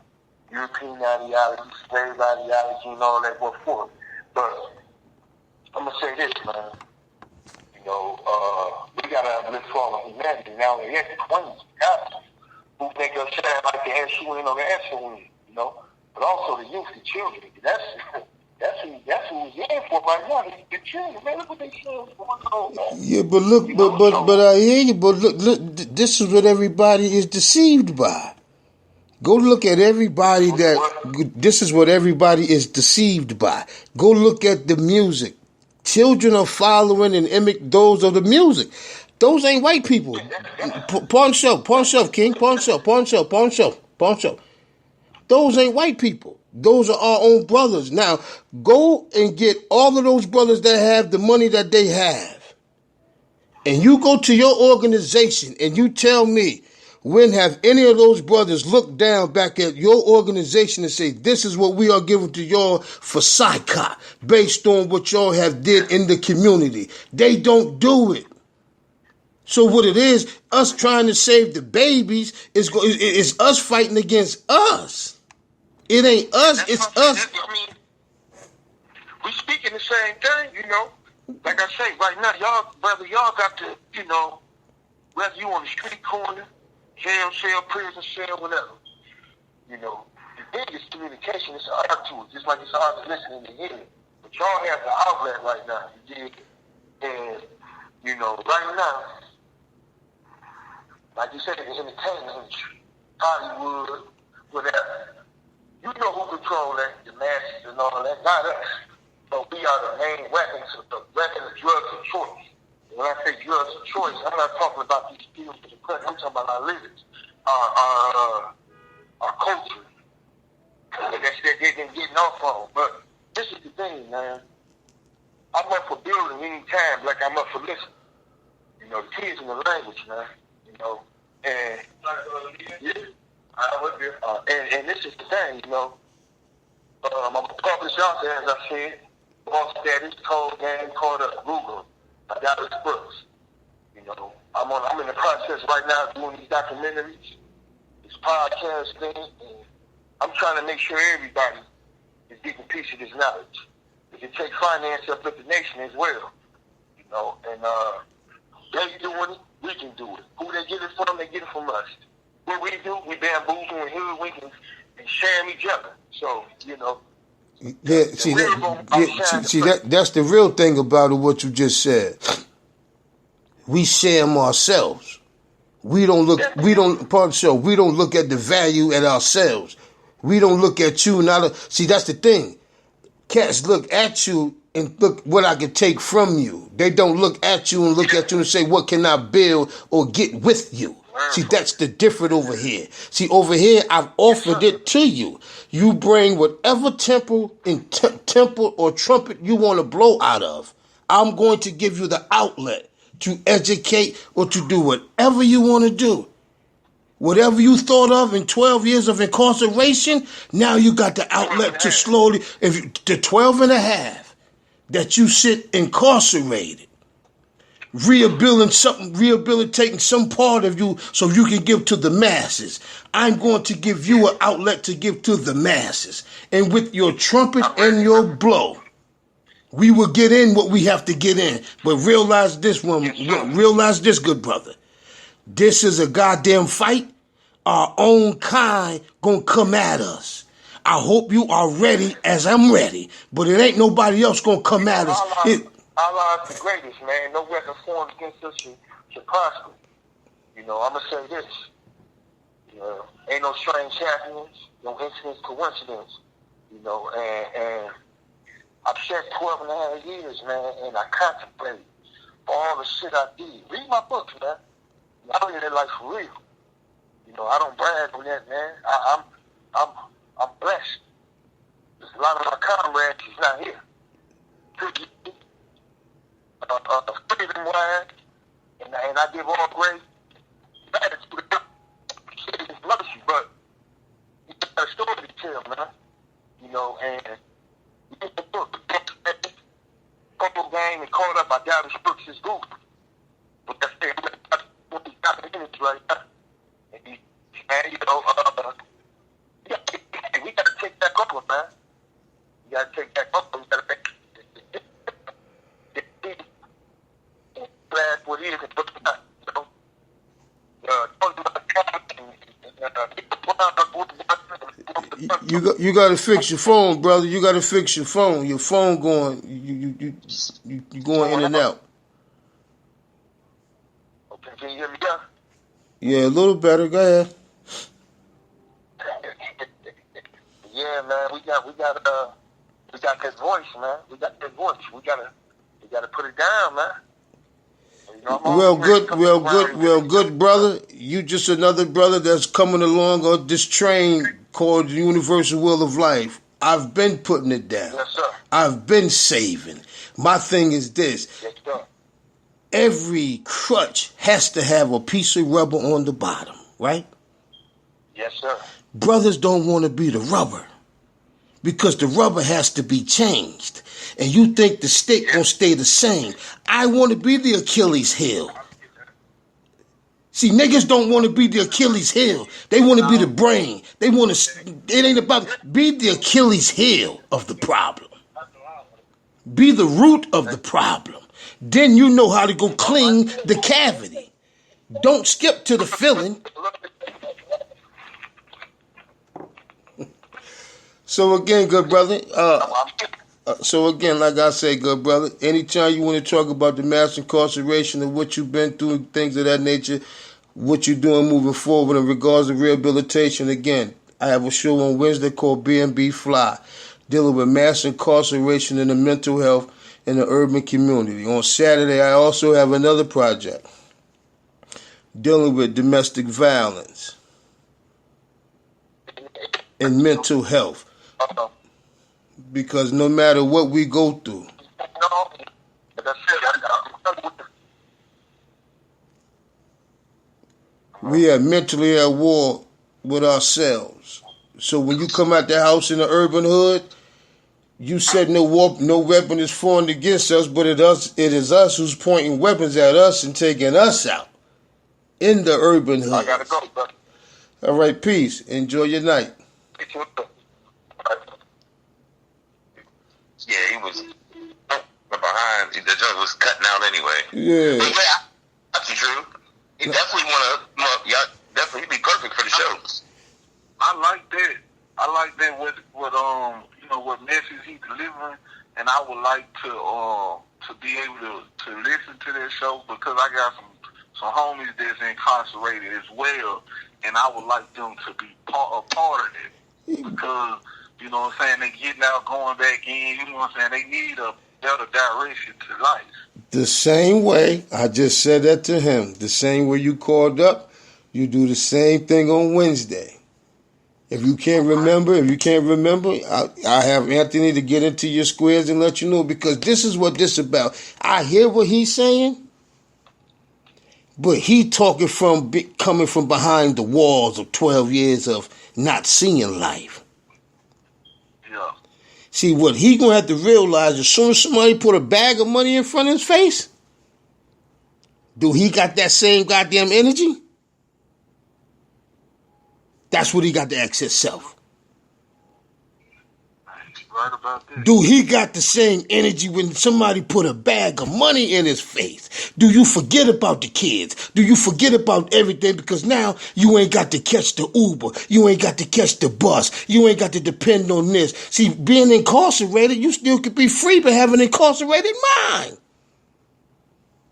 European ideology, slave ideology, and all that before. But I'm gonna say this, man. We gotta uplift all of humanity. Now we have the queens, who make us shine like the S-U-N or the S-O-N, but also the youth, the children. That's who we're in for right now. The children, man, look what they saying going on, man. Yeah, but look, but I hear you. But look, this is what everybody is deceived by. Go look at everybody this is what everybody is deceived by. Go look at the music. Children are following and imitate those of the music. Those ain't white people. Pawn shop, King, pawn shop. Those ain't white people. Those are our own brothers. Now, go and get all of those brothers that have the money that they have. And you go to your organization and you tell me, when have any of those brothers looked down back at your organization and say, this is what we are giving to y'all for Psychot, based on what y'all have did in the community? They don't do it. So what it is, us trying to save the babies, is us fighting against us. It ain't us, it's us. I mean, we speaking the same thing, Like I say, right now, y'all got to, whether you on the street corner, jail cell, prison cell, whatever. The thing is communication. It's an art to it, just like it's an art to listen in the head. But y'all have the outlet right now, you dig? And, right now, like you said, in the entertainment industry, Hollywood, whatever. You know who control that, the masses and all that, not us. But we are the main weapons of drugs of choice. And when I say drugs of choice, I'm not talking about these pills for the present. I'm talking about our livings, our culture. That's that they've been getting off on. But this is the thing, man. I'm up for building any time, like I'm up for listening. The kids in the language, man. And yeah. And this is the thing, I'm a published out there, as I said, Boss Status, Cold Game, Caught Up, Google. I got his books. I'm in the process right now doing these documentaries, this podcast thing, and I'm trying to make sure everybody is getting a piece of this knowledge. It can take finance up with the nation as well, and they doing it, we can do it. Who they get it from, they get it from us. What we do, we bamboozle and hoodwink and sham each other. So, Yeah, see that's the real thing about it, what you just said. We sham ourselves. We don't look at the value at ourselves. We don't look at you, see, that's the thing. Cats look at you and look what I can take from you. They don't look at you and look at you and say, what can I build or get with you? See, that's the difference over here. See, over here, I've offered it to you. You bring whatever temple or trumpet you want to blow out of. I'm going to give you the outlet to educate or to do whatever you want to do. Whatever you thought of in 12 years of incarceration, now you got the outlet to slowly, the 12 and a half that you sit incarcerated, rehabilitating some part of you so you can give to the masses. I'm going to give you an outlet to give to the masses. And with your trumpet and your blow, we will get in what we have to get in. But realize this, good brother. This is a goddamn fight. Our own kind gonna come at us. I hope you are ready as I'm ready, but it ain't nobody else gonna come at us. Allah is the greatest, man. No weapon formed against us should prosper. You know, I'm gonna say this. Ain't no strange happenings, no incidents, coincidence. You know, and I've spent 12 and a half years, man, and I contemplate all the shit I did. Read my books, man. I live that life for real. You know, I don't brag on that, man. I'm blessed. There's a lot of my comrades who's not here. Freedom wise, and I give all great gratitude. Shit is bless you, but you got a story to tell, man. You know, and you get the book, couple game and caught up. I doubt his books is good, but that's it. What we got in it right now. And you know, we gotta take that couple, man. We gotta take that couple. We gotta make what he is and what's not. You got to fix your phone, brother. You got to fix your phone. Your phone going, you going in and out. Okay, can you hear me now? Yeah, a little better. Go ahead. Yeah, man, we got that voice, man. We got that voice. We gotta put it down, man. You know, well, good, brother. You just another brother that's coming along on this train called the Universal Will of Life. I've been putting it down. Yes, sir. I've been saving. My thing is this. Yes, sir. Every crutch has to have a piece of rubber on the bottom, right? Yes, sir. Brothers don't want to be the rubber because the rubber has to be changed. And you think the stick gonna stay the same. I want to be the Achilles heel. See, niggas don't want to be the Achilles heel. They want to be the brain. They want to, it ain't about, be the Achilles heel of the problem. Be the root of the problem. Then you know how to go clean the cavity. Don't skip to the filling. So again, good brother, like I say, good brother, anytime you want to talk about the mass incarceration and what you've been through, things of that nature, what you're doing moving forward in regards to rehabilitation, again, I have a show on Wednesday called B&B Fly, dealing with mass incarceration and the mental health in the urban community. On Saturday, I also have another project dealing with domestic violence and mental health. Because no matter what we go through, we are mentally at war with ourselves. So when you come out the house in the urban hood, you said no weapon is formed against us, but it is us who's pointing weapons at us and taking us out in the urban hood. I gotta go, brother. All right, peace. Enjoy your night. Yeah, he was behind. The joint was cutting out anyway. Yeah. But yeah, that's true. He definitely y'all definitely be perfect for the show. I like that. With what message he delivering, and I would like to be able to listen to that show because I got some homies that's incarcerated as well, and I would like them to be a part of it because, you know what I'm saying, they getting out, going back in, you know what I'm saying, they need a better direction to life. The same way, I just said that to him, the same way you called up, you do the same thing on Wednesday. If you can't remember, I have Anthony to get into your squares and let you know, because this is what this is about. I hear what he's saying, but he talking coming from behind the walls of 12 years of not seeing life. Yeah. See, what he gonna have to realize, as soon as somebody put a bag of money in front of his face, do he got that same goddamn energy? That's what he got to ask himself. Right about this. Do he got the same energy when somebody put a bag of money in his face? Do you forget about the kids? Do you forget about everything because now you ain't got to catch the Uber. You ain't got to catch the bus. You ain't got to depend on this. See, being incarcerated, you still could be free but have an incarcerated mind.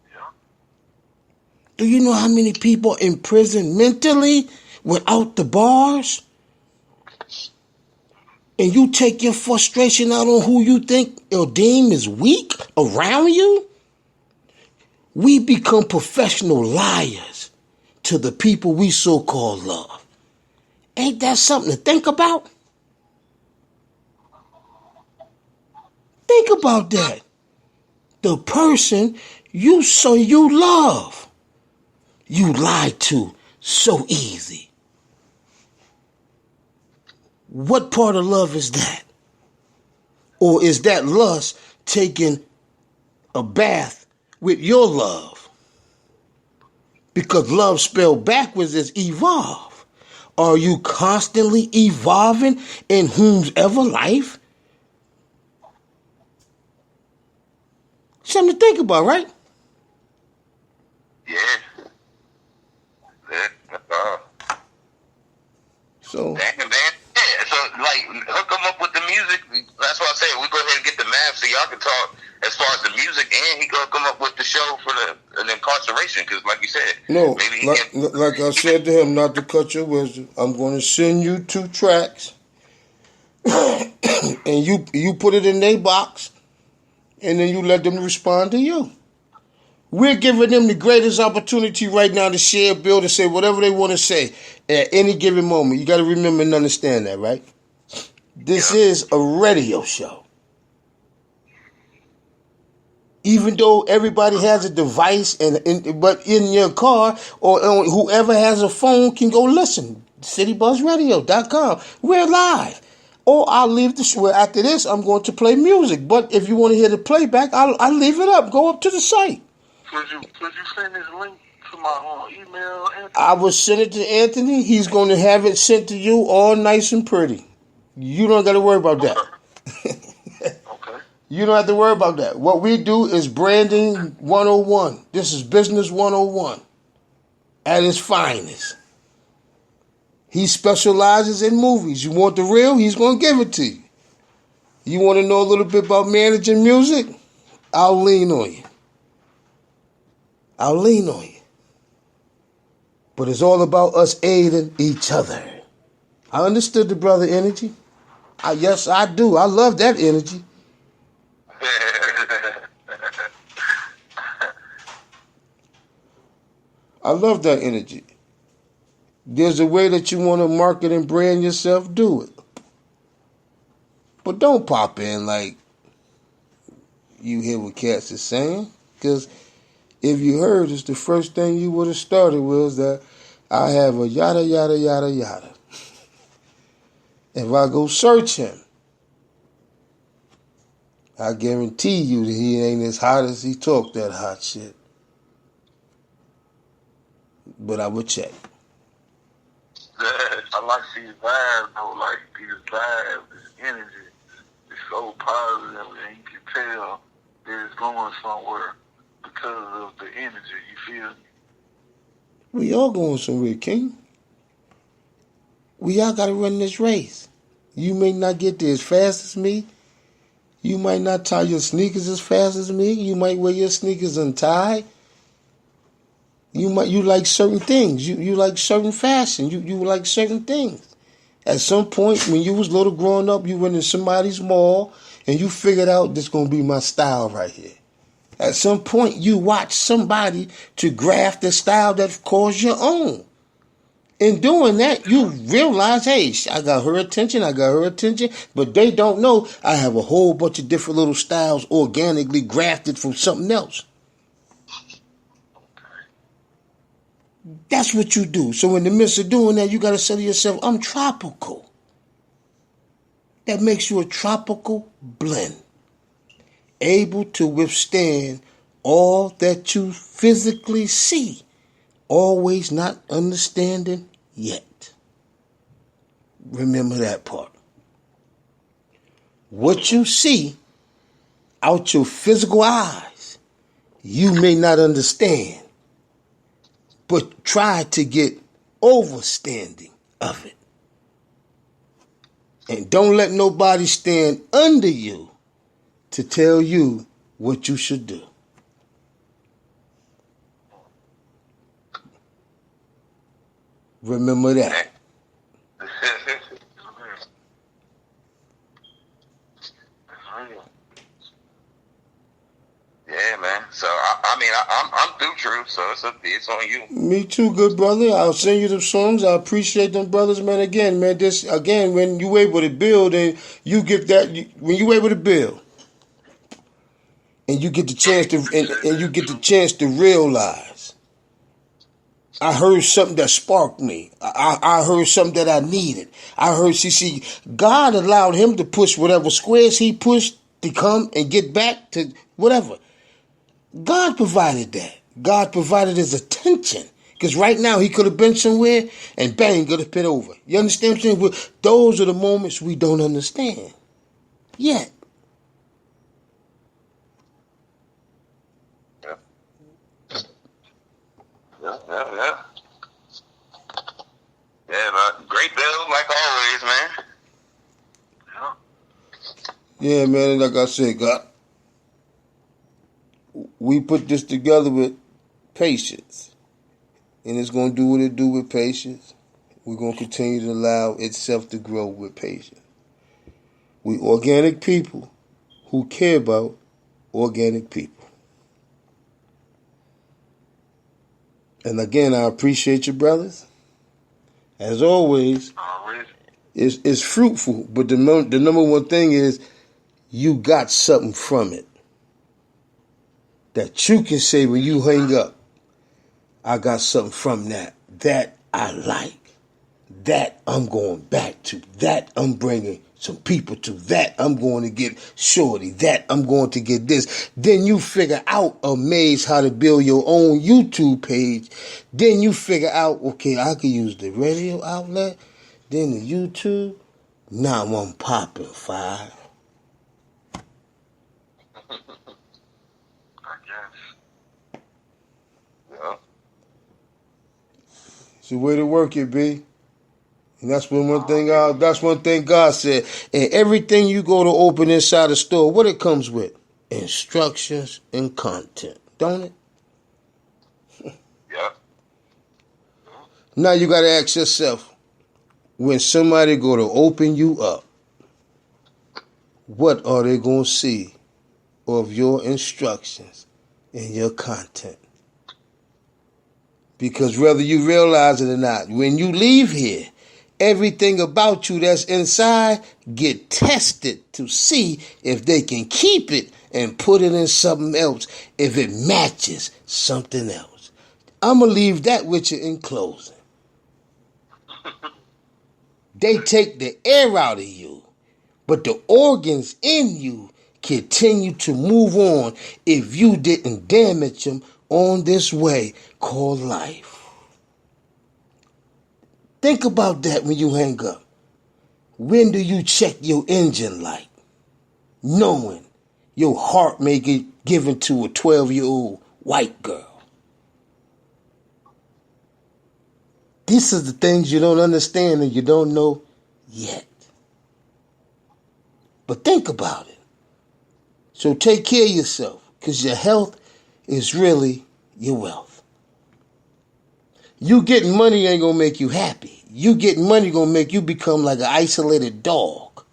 Yeah. Do you know how many people are in prison mentally without the bars? And you take your frustration out on who you think or deem is weak around you? We become professional liars to the people we so-called love. Ain't that something to think about? Think about that. The person you love, you lie to so easy. What part of love is that? Or is that lust taking a bath with your love? Because love spelled backwards is evolve. Are you constantly evolving in whomsoever life? Something to think about, right? Yeah. So, Dang, man. Yeah, so, like, hook them up with the music. That's why I say we go ahead and get the map so y'all can talk as far as the music, and he go come up with the show for the incarceration, because, like you said, no, maybe he like I said to him, not to cut your wisdom, I'm going to send you 2 tracks, and you put it in their box, and then you let them respond to you. We're giving them the greatest opportunity right now to share, build, and say whatever they want to say at any given moment. You got to remember and understand that, right? This is a radio show. Even though everybody has a device, but in your car or whoever has a phone can go listen. citybuzzradio.com. We're live. Or I'll leave the show. After this, I'm going to play music. But if you want to hear the playback, I'll leave it up. Go up to the site. Could you send this link to my email, Anthony? I will send it to Anthony. He's going to have it sent to you all nice and pretty. You don't got to worry about that. Okay. You don't have to worry about that. What we do is branding 101. This is business 101 at its finest. He specializes in movies. You want the real? He's going to give it to you. You want to know a little bit about managing music? I'll lean on you. I'll lean on you. But it's all about us aiding each other. I understood the brother energy. Yes, I do. I love that energy. I love that energy. There's a way that you want to market and brand yourself, do it. But don't pop in like you hear what Cats is saying. Because if you heard, it's the first thing you would have started was that I have a yada, yada, yada, yada. If I go search him, I guarantee you that he ain't as hot as he talk that hot shit. But I would check. I like these vibes, though. Like these vibes, this energy is so positive, and you can tell that it's going somewhere because of the energy. You feel me? We all going somewhere, King. We all got to run this race. You may not get there as fast as me. You might not tie your sneakers as fast as me. You might wear your sneakers untied. You like certain things. You like certain fashion. You like certain things. At some point, when you was little growing up, you went in somebody's mall and you figured out this gonna be my style right here. At some point, you watched somebody to graft a style that calls your own. In doing that, you realize, hey, I got her attention, but they don't know I have a whole bunch of different little styles organically grafted from something else. That's what you do. So in the midst of doing that, you got to say to yourself, I'm tropical. That makes you a tropical blend, able to withstand all that you physically see, always not understanding yet. Remember that part. What you see out your physical eyes, you may not understand, but try to get overstanding of it. And don't let nobody stand under you to tell you what you should do. Remember that. Yeah, man. So I'm through, True. So it's on you. Me too, good brother. I'll send you the songs. I appreciate them, brothers, man. Again, when you able to build and you get that, when you able to build, and you get the chance to, and you get the chance to realize, I heard something that sparked me. I heard something that I needed. I heard, see, God allowed him to push whatever squares he pushed to come and get back to whatever. God provided that. God provided his attention. Because right now he could have been somewhere and bang, could have been over. You understand what I'm saying? Those are the moments we don't understand yet. Yeah. Yeah, but great build like always, man. Yeah, man, like I said, God, we put this together with patience. And it's going to do what it do with patience. We're going to continue to allow itself to grow with patience. We organic people who care about organic people. And again, I appreciate you, brothers. As always, it's fruitful. But the number one thing is you got something from it that you can say when you hang up, I got something from that. That I like. That I'm going back to. That I'm bringing some people to. That I'm going to get shorty. That I'm going to get this. Then you figure out a maze how to build your own YouTube page. Then you figure out, okay, I can use the radio outlet. Then the YouTube. Now I'm popping 5. It's the way to work it, B. And that's one thing God said. And everything you go to open inside a store, what it comes with? Instructions and content, don't it? Yeah. Now you got to ask yourself, when somebody go to open you up, what are they going to see of your instructions and your content? Because whether you realize it or not, when you leave here, everything about you that's inside get tested to see if they can keep it and put it in something else, if it matches something else. I'm going to leave that with you in closing. They take the air out of you, but the organs in you continue to move on if you didn't damage them on this way called life. Think about that when you hang up. When do you check your engine light? Knowing your heart may get given to a 12-year-old white girl. These are the things you don't understand and you don't know yet. But think about it. So take care of yourself, because your health is really your wealth. You getting money ain't gonna make you happy. You getting money gonna make you become like an isolated dog.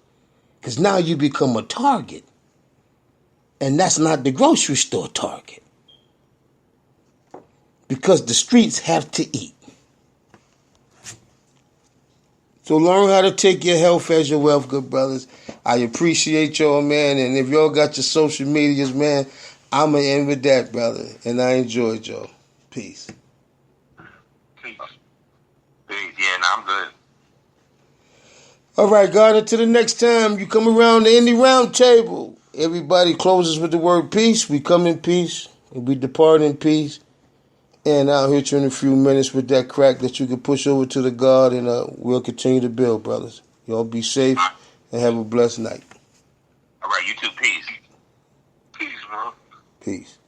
Because now you become a target. And that's not the grocery store target. Because the streets have to eat. So learn how to take your health as your wealth, good brothers. I appreciate y'all, man. And if y'all got your social medias, man, I'm going to end with that, brother. And I enjoyed y'all. Peace. Peace. Yeah, nah, I'm good. All right, God, until the next time you come around the Indie Round Table, everybody closes with the word peace. We come in peace and we depart in peace. And I'll hit you in a few minutes with that crack that you can push over to the God, and we'll continue to build, brothers. Y'all be safe and have a blessed night. All right, you too. Peace. Peace, bro. Peace.